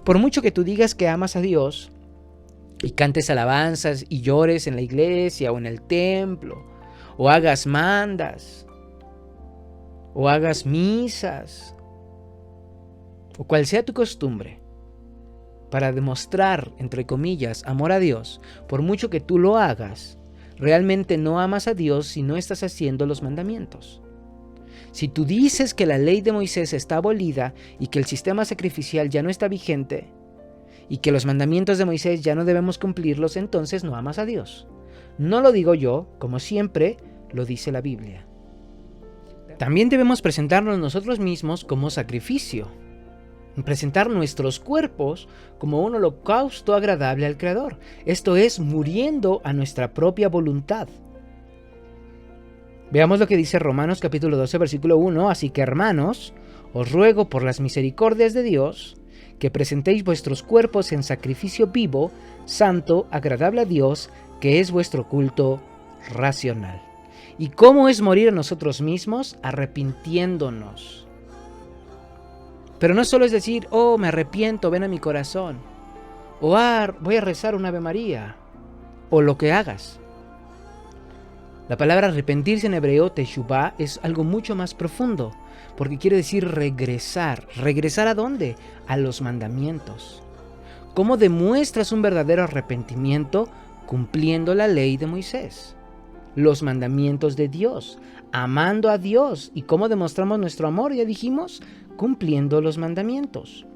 por mucho que tú digas que amas a Dios y cantes alabanzas y llores en la iglesia o en el templo, o hagas mandas, o hagas misas, o cual sea tu costumbre, para demostrar, entre comillas, amor a Dios, por mucho que tú lo hagas, realmente no amas a Dios si no estás haciendo los mandamientos. Si tú dices que la ley de Moisés está abolida y que el sistema sacrificial ya no está vigente y que los mandamientos de Moisés ya no debemos cumplirlos, entonces no amas a Dios. No lo digo yo, como siempre lo dice la Biblia. También debemos presentarnos nosotros mismos como sacrificio. Presentar nuestros cuerpos como un holocausto agradable al Creador. Esto es, muriendo a nuestra propia voluntad. Veamos lo que dice Romanos capítulo 12, versículo 1. Así que, hermanos, os ruego por las misericordias de Dios, que presentéis vuestros cuerpos en sacrificio vivo, santo, agradable a Dios, que es vuestro culto racional. ¿Y cómo es morir a nosotros mismos? Arrepintiéndonos. Pero no solo es decir: oh, me arrepiento, ven a mi corazón, o voy a rezar un Ave María, o lo que hagas. La palabra arrepentirse en hebreo, teshuvah, es algo mucho más profundo, porque quiere decir regresar. ¿Regresar a dónde? A los mandamientos. ¿Cómo demuestras un verdadero arrepentimiento? Cumpliendo la ley de Moisés, los mandamientos de Dios, amando a Dios. ¿Y cómo demostramos nuestro amor? Ya dijimos, cumpliendo los mandamientos.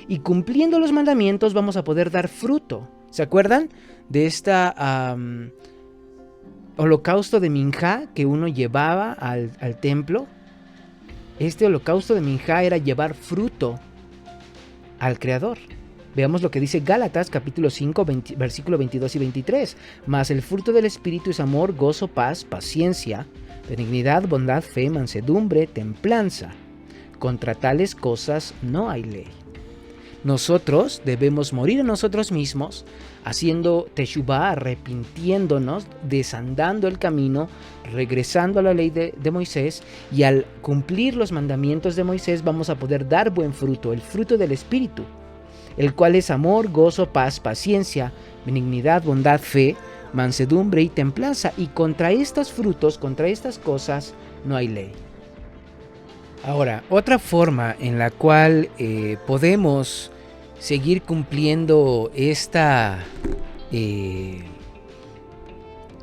Y cumpliendo los mandamientos vamos a poder dar fruto. ¿Se acuerdan de esta holocausto de Minjá que uno llevaba al templo? Este holocausto de Minjá era llevar fruto al Creador. Veamos lo que dice Gálatas capítulo 5, versículo 22 y 23. Mas el fruto del Espíritu es amor, gozo, paz, paciencia, benignidad, bondad, fe, mansedumbre, templanza. Contra tales cosas no hay ley. Nosotros debemos morir a nosotros mismos, haciendo teshuvá, arrepintiéndonos, desandando el camino, regresando a la ley de Moisés, y al cumplir los mandamientos de Moisés vamos a poder dar buen fruto, el fruto del Espíritu, el cual es amor, gozo, paz, paciencia, benignidad, bondad, fe, mansedumbre y templanza. Y contra estos frutos, contra estas cosas, no hay ley. Ahora, otra forma en la cual podemos seguir cumpliendo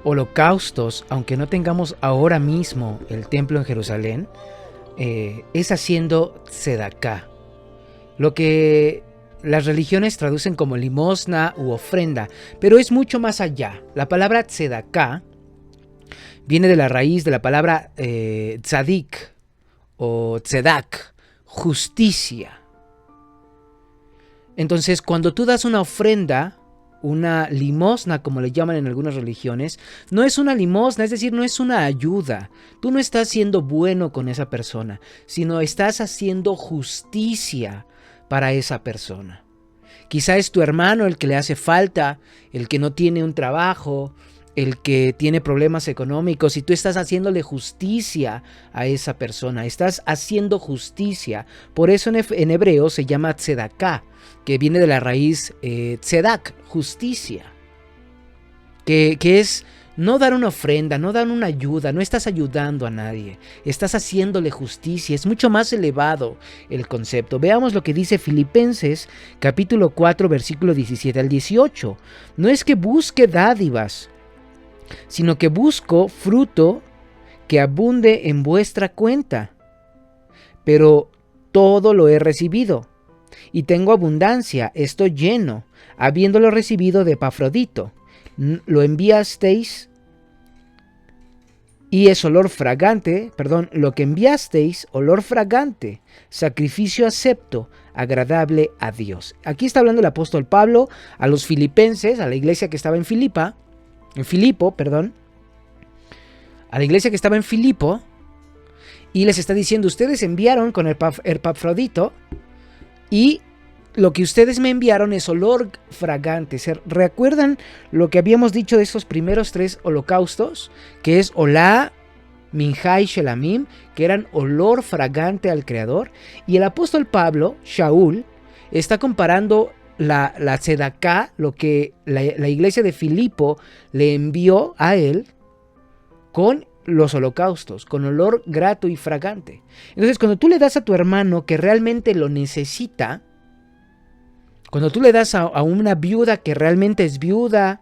holocaustos, aunque no tengamos ahora mismo el templo en Jerusalén, es haciendo tzedaká, lo que las religiones traducen como limosna u ofrenda, pero es mucho más allá. La palabra tzedaká viene de la raíz de la palabra tzadik o tzedak, justicia. Entonces, cuando tú das una ofrenda, una limosna, como le llaman en algunas religiones, no es una limosna, es decir, no es una ayuda. Tú no estás siendo bueno con esa persona, sino estás haciendo justicia para esa persona. Quizá es tu hermano el que le hace falta, el que no tiene un trabajo, el que tiene problemas económicos, y tú estás haciéndole justicia a esa persona, estás haciendo justicia. Por eso en hebreo se llama tzedaká, que viene de la raíz tzedak, justicia, que es no dar una ofrenda, no dar una ayuda, no estás ayudando a nadie, estás haciéndole justicia. Es mucho más elevado el concepto. Veamos lo que dice Filipenses capítulo 4 versículo 17 al 18. No es que busque dádivas, sino que busco fruto que abunde en vuestra cuenta. Pero todo lo he recibido, y tengo abundancia, estoy lleno, habiéndolo recibido de Epafrodito. Lo enviasteis, y es olor fragante, lo que enviasteis, olor fragante, sacrificio acepto, agradable a Dios. Aquí está hablando el apóstol Pablo a los filipenses, a la iglesia que estaba a la iglesia que estaba en Filipo, y les está diciendo: ustedes enviaron con Epafrodito, y lo que ustedes me enviaron es olor fragante. ¿Recuerdan lo que habíamos dicho de esos primeros 3 holocaustos? Que es Olá, Minjá y Shelamim, que eran olor fragante al Creador. Y el apóstol Pablo, Shaul, está comparando la tzedaká, lo que la iglesia de Filipo le envió a él, con los holocaustos, con olor grato y fragante. Entonces, cuando tú le das a tu hermano que realmente lo necesita, cuando tú le das a una viuda que realmente es viuda,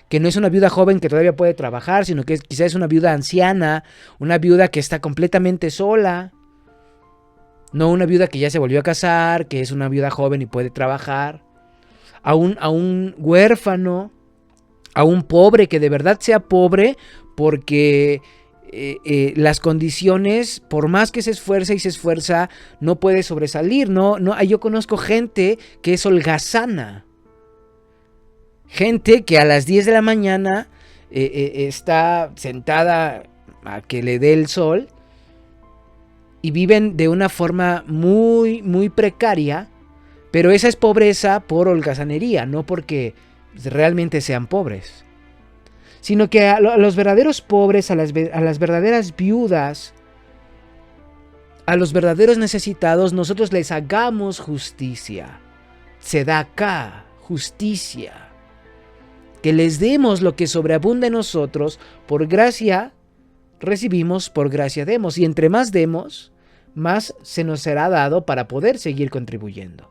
que no es una viuda joven que todavía puede trabajar, sino que quizás es una viuda anciana, una viuda que está completamente sola, no una viuda que ya se volvió a casar, que es una viuda joven y puede trabajar, a un huérfano, a un pobre que de verdad sea pobre porque las condiciones, por más que se esfuerza, no puede sobresalir. Yo conozco gente que es holgazana, gente que a las 10 de la mañana está sentada a que le dé el sol, y viven de una forma muy, muy precaria, pero esa es pobreza por holgazanería, no porque realmente sean pobres, sino que a los verdaderos pobres, a las verdaderas viudas, a los verdaderos necesitados, nosotros les hagamos justicia, tzedaká, justicia, que les demos lo que sobreabunda en nosotros. Por gracia recibimos, por gracia demos, y entre más demos, más se nos será dado para poder seguir contribuyendo.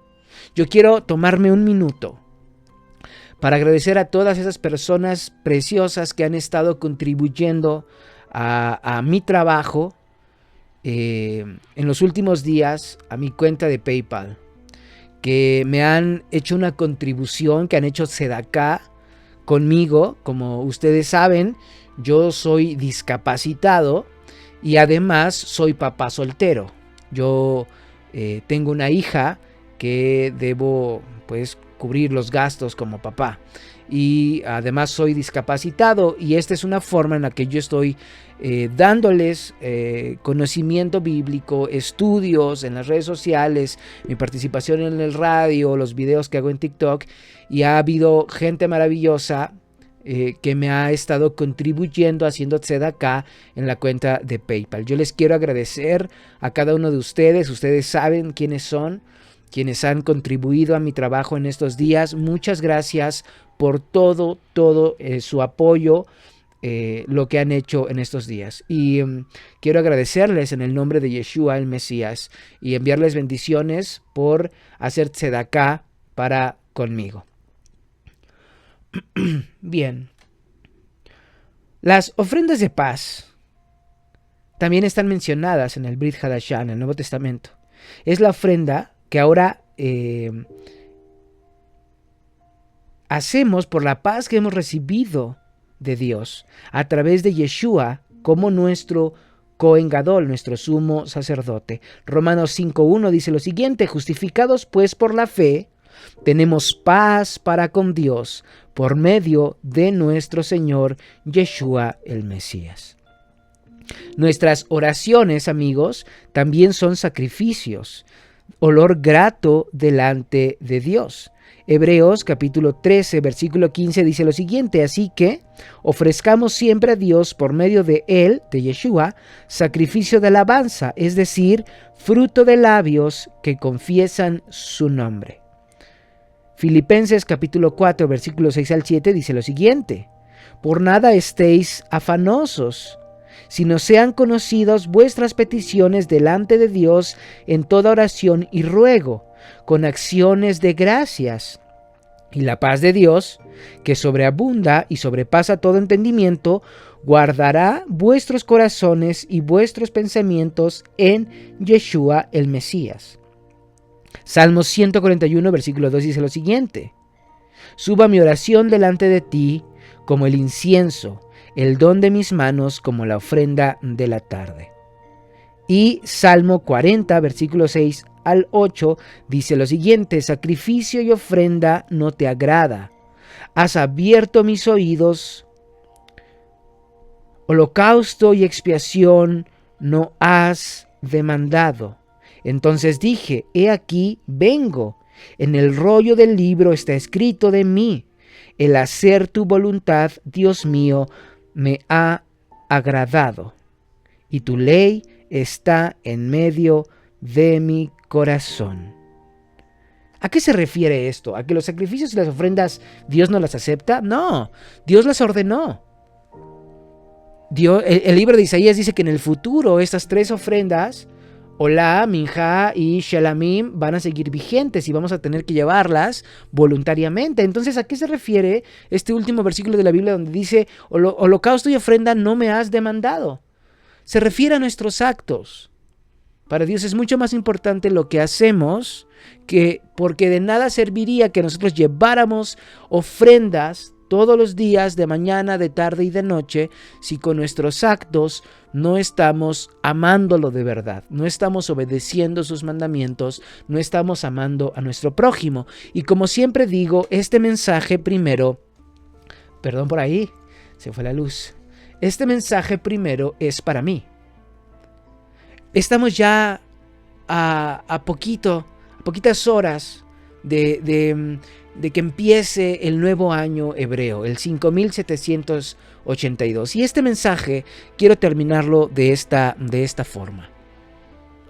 Yo quiero tomarme un minuto para agradecer a todas esas personas preciosas que han estado contribuyendo a mi trabajo en los últimos días, a mi cuenta de PayPal, que me han hecho una contribución, que han hecho tzedaká conmigo. Como ustedes saben, yo soy discapacitado y además soy papá soltero. Yo tengo una hija que debo cubrir los gastos como papá. Y además soy discapacitado, y esta es una forma en la que yo estoy dándoles conocimiento bíblico, estudios en las redes sociales, mi participación en el radio, los videos que hago en TikTok, y ha habido gente maravillosa que me ha estado contribuyendo haciendo tzedakah en la cuenta de PayPal. Yo les quiero agradecer a cada uno de ustedes. Ustedes saben quiénes son, quienes han contribuido a mi trabajo en estos días. Muchas gracias por todo su apoyo, lo que han hecho en estos días. Y quiero agradecerles en el nombre de Yeshua el Mesías y enviarles bendiciones por hacer tzedakah para conmigo. Bien. Las ofrendas de paz también están mencionadas en el Brit Hadashah, en el Nuevo Testamento. Es la ofrenda que ahora hacemos por la paz que hemos recibido de Dios a través de Yeshua como nuestro Cohen Gadol, nuestro sumo sacerdote. Romanos 5:1 dice lo siguiente: justificados pues por la fe, tenemos paz para con Dios por medio de nuestro Señor Yeshua el Mesías. Nuestras oraciones, amigos, también son sacrificios, olor grato delante de Dios. Hebreos capítulo 13, versículo 15 dice lo siguiente: así que ofrezcamos siempre a Dios por medio de Él, de Yeshua, sacrificio de alabanza, es decir, fruto de labios que confiesan su nombre. Filipenses capítulo 4, versículos 6 al 7 dice lo siguiente: por nada estéis afanosos, sino sean conocidos vuestras peticiones delante de Dios en toda oración y ruego, con acciones de gracias. Y la paz de Dios, que sobreabunda y sobrepasa todo entendimiento, guardará vuestros corazones y vuestros pensamientos en Yeshua el Mesías. Salmos 141, versículo 2 dice lo siguiente: suba mi oración delante de ti como el incienso, el don de mis manos como la ofrenda de la tarde. Y Salmo 40, versículo 6 al 8 dice lo siguiente: sacrificio y ofrenda no te agrada, has abierto mis oídos, holocausto y expiación no has demandado. Entonces dije: he aquí, vengo, en el rollo del libro está escrito de mí, el hacer tu voluntad, Dios mío, me ha agradado, y tu ley está en medio de mi corazón. ¿A qué se refiere esto? ¿A que los sacrificios y las ofrendas Dios no las acepta? No, Dios las ordenó. El libro de Isaías dice que en el futuro estas tres ofrendas, Olá, Minjá y Shelamim, van a seguir vigentes y vamos a tener que llevarlas voluntariamente. Entonces, ¿a qué se refiere este último versículo de la Biblia donde dice holocausto y ofrenda no me has demandado? Se refiere a nuestros actos. Para Dios es mucho más importante lo que hacemos, porque de nada serviría que nosotros lleváramos ofrendas todos los días, de mañana, de tarde y de noche, si con nuestros actos no estamos amándolo de verdad, no estamos obedeciendo sus mandamientos, no estamos amando a nuestro prójimo. Y como siempre digo, este mensaje primero, perdón por ahí, se fue la luz, este mensaje primero es para mí. Estamos ya a poquitas horas de que empiece el nuevo año hebreo, el 5782. Y este mensaje quiero terminarlo de esta forma.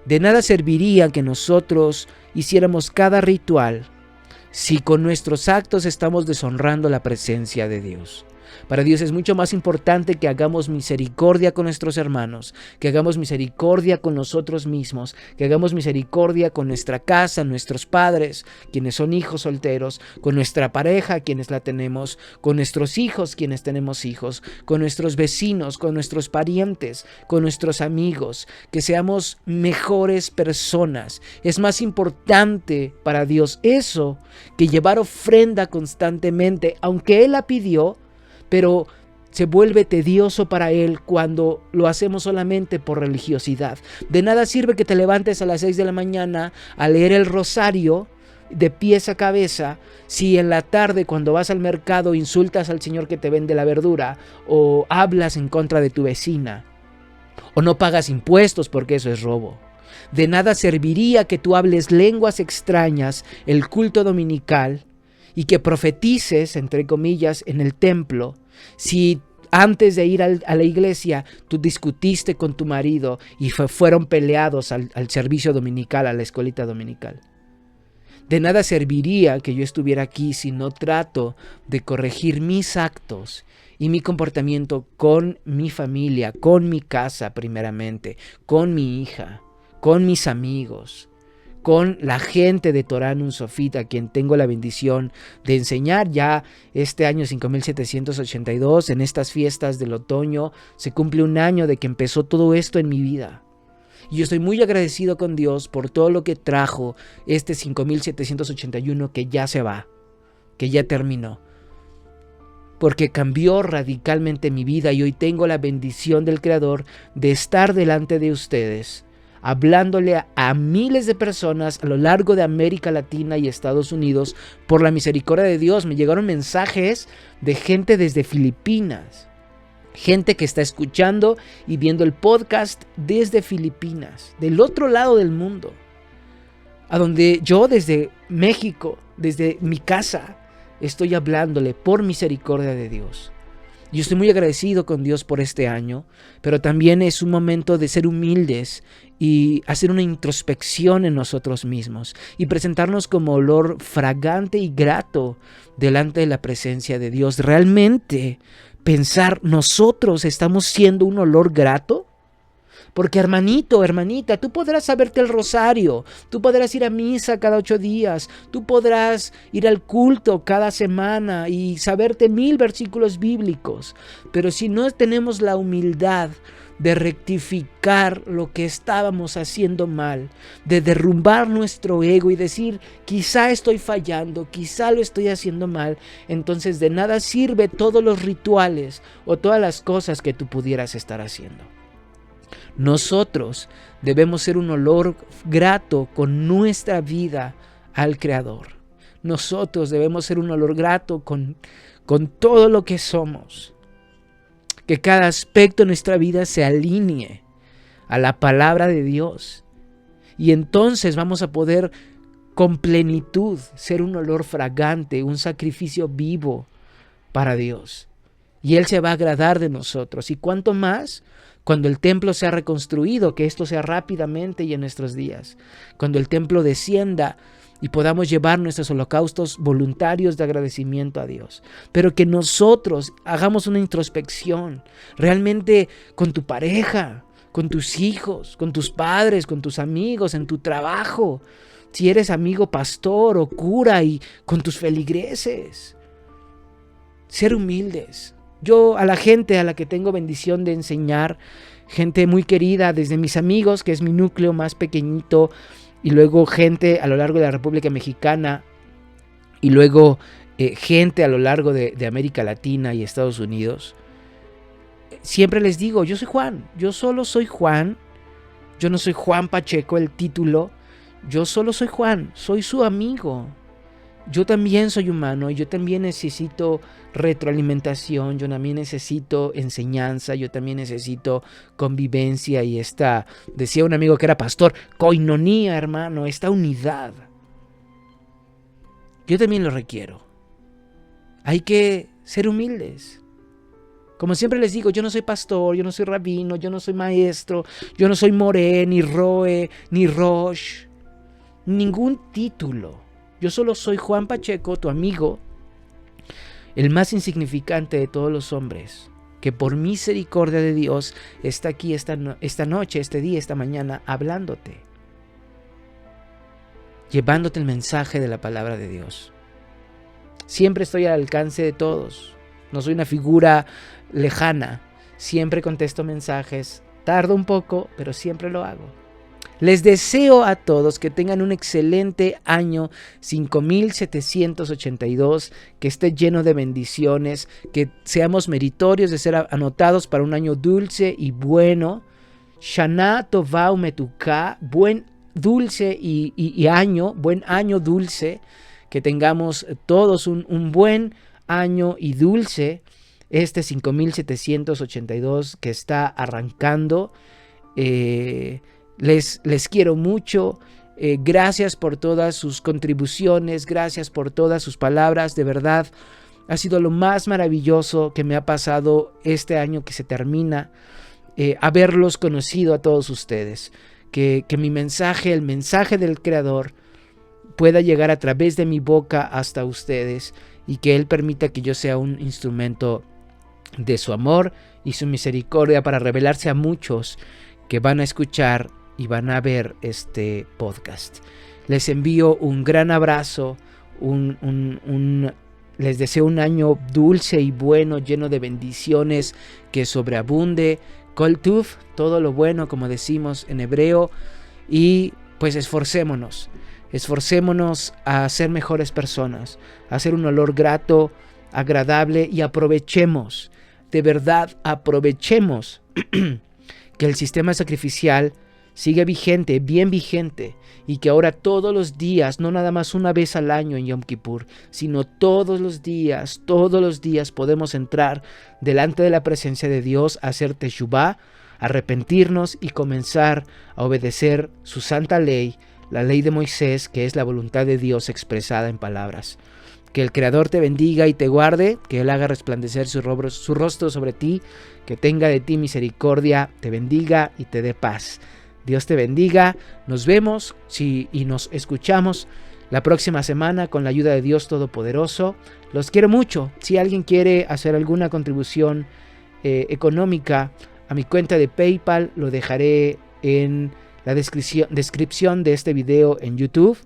De nada serviría que nosotros hiciéramos cada ritual si con nuestros actos estamos deshonrando la presencia de Dios. Para Dios es mucho más importante que hagamos misericordia con nuestros hermanos, que hagamos misericordia con nosotros mismos, que hagamos misericordia con nuestra casa, nuestros padres, quienes son hijos solteros, con nuestra pareja, quienes la tenemos, con nuestros hijos, quienes tenemos hijos, con nuestros vecinos, con nuestros parientes, con nuestros amigos, que seamos mejores personas. Es más importante para Dios eso que llevar ofrenda constantemente, aunque Él la pidió, pero se vuelve tedioso para Él cuando lo hacemos solamente por religiosidad. De nada sirve que te levantes a las 6 de la mañana a leer el rosario de pies a cabeza si en la tarde cuando vas al mercado insultas al señor que te vende la verdura o hablas en contra de tu vecina o no pagas impuestos porque eso es robo. De nada serviría que tú hables lenguas extrañas el culto dominical y que profetices, entre comillas, en el templo si antes de ir a la iglesia tú discutiste con tu marido y fueron peleados al servicio dominical, a la escuelita dominical. De nada serviría que yo estuviera aquí si no trato de corregir mis actos y mi comportamiento con mi familia, con mi casa primeramente, con mi hija, con mis amigos, con la gente de Torah Nun Sofit, a quien tengo la bendición de enseñar. Ya este año 5782, en estas fiestas del otoño, se cumple un año de que empezó todo esto en mi vida. Y yo estoy muy agradecido con Dios por todo lo que trajo este 5781 que ya se va, que ya terminó. Porque cambió radicalmente mi vida y hoy tengo la bendición del Creador de estar delante de ustedes, hablándole a miles de personas a lo largo de América Latina y Estados Unidos. Por la misericordia de Dios me llegaron mensajes de gente desde Filipinas. Gente que está escuchando y viendo el podcast desde Filipinas, del otro lado del mundo, a donde yo desde México, desde mi casa, estoy hablándole por misericordia de Dios. Yo estoy muy agradecido con Dios por este año, pero también es un momento de ser humildes y hacer una introspección en nosotros mismos y presentarnos como olor fragante y grato delante de la presencia de Dios. Realmente pensar, ¿nosotros estamos siendo un olor grato? Porque hermanito, hermanita, tú podrás saberte el rosario, tú podrás ir a misa cada 8 días, tú podrás ir al culto cada semana y saberte 1000 versículos bíblicos, pero si no tenemos la humildad de rectificar lo que estábamos haciendo mal, de derrumbar nuestro ego y decir, quizá estoy fallando, quizá lo estoy haciendo mal, entonces de nada sirve todos los rituales o todas las cosas que tú pudieras estar haciendo. Nosotros debemos ser un olor grato con nuestra vida al Creador. Nosotros debemos ser un olor grato con todo lo que somos. Que cada aspecto de nuestra vida se alinee a la palabra de Dios. Y entonces vamos a poder con plenitud ser un olor fragante, un sacrificio vivo para Dios. Y Él se va a agradar de nosotros. Y cuánto más cuando el templo sea reconstruido, que esto sea rápidamente y en nuestros días. Cuando el templo descienda y podamos llevar nuestros holocaustos voluntarios de agradecimiento a Dios. Pero que nosotros hagamos una introspección realmente con tu pareja, con tus hijos, con tus padres, con tus amigos, en tu trabajo. Si eres amigo pastor o cura y con tus feligreses. Ser humildes. Yo a la gente a la que tengo bendición de enseñar, gente muy querida, desde mis amigos, que es mi núcleo más pequeñito, y luego gente a lo largo de la República Mexicana, y luego gente a lo largo de América Latina y Estados Unidos, siempre les digo, yo soy Juan, yo solo soy Juan, yo no soy Juan Pacheco, el título, yo solo soy Juan, soy su amigo. Yo también soy humano, yo también necesito retroalimentación, yo también necesito enseñanza, yo también necesito convivencia y decía un amigo que era pastor, coinonía, hermano, esta unidad. Yo también lo requiero. Hay que ser humildes. Como siempre les digo, yo no soy pastor, yo no soy rabino, yo no soy maestro, yo no soy Moré, ni Roe, ni Roche, ningún título. Yo solo soy Juan Pacheco, tu amigo, el más insignificante de todos los hombres, que por misericordia de Dios está aquí esta noche, este día, esta mañana, hablándote, llevándote el mensaje de la palabra de Dios. Siempre estoy al alcance de todos, no soy una figura lejana, siempre contesto mensajes, tardo un poco, pero siempre lo hago. Les deseo a todos que tengan un excelente año 5782, que esté lleno de bendiciones, que seamos meritorios de ser anotados para un año dulce y bueno. Shana Tová Umetuká, buen dulce y año, buen año dulce, que tengamos todos un buen año y dulce, este 5782 que está arrancando. Les quiero mucho. Gracias por todas sus contribuciones, gracias por todas sus palabras, de verdad. Ha sido lo más maravilloso que me ha pasado este año que se termina, haberlos conocido a todos ustedes. Que mi mensaje, el mensaje del Creador, pueda llegar a través de mi boca hasta ustedes y que Él permita que yo sea un instrumento de su amor y su misericordia para revelarse a muchos que van a escuchar y van a ver este podcast. Les envío un gran abrazo, les deseo un año dulce y bueno, lleno de bendiciones, que sobreabunde. Kol Tuv, todo lo bueno, como decimos en hebreo. Y pues esforcémonos a ser mejores personas, a hacer un olor grato, agradable, y aprovechemos, de verdad aprovechemos que el sistema sacrificial sigue vigente, bien vigente, y que ahora todos los días, no nada más una vez al año en Yom Kippur, sino todos los días podemos entrar delante de la presencia de Dios, a hacer teshuvá, arrepentirnos y comenzar a obedecer su santa ley, la ley de Moisés, que es la voluntad de Dios expresada en palabras. Que el Creador te bendiga y te guarde, que Él haga resplandecer su rostro sobre ti, que tenga de ti misericordia, te bendiga y te dé paz. Dios te bendiga, nos vemos y nos escuchamos la próxima semana con la ayuda de Dios Todopoderoso. Los quiero mucho. Si alguien quiere hacer alguna contribución económica a mi cuenta de PayPal, lo dejaré en la descripción de este video en YouTube.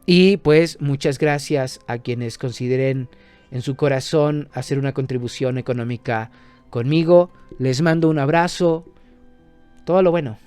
Y pues muchas gracias a quienes consideren en su corazón hacer una contribución económica conmigo. Les mando un abrazo. Todo lo bueno.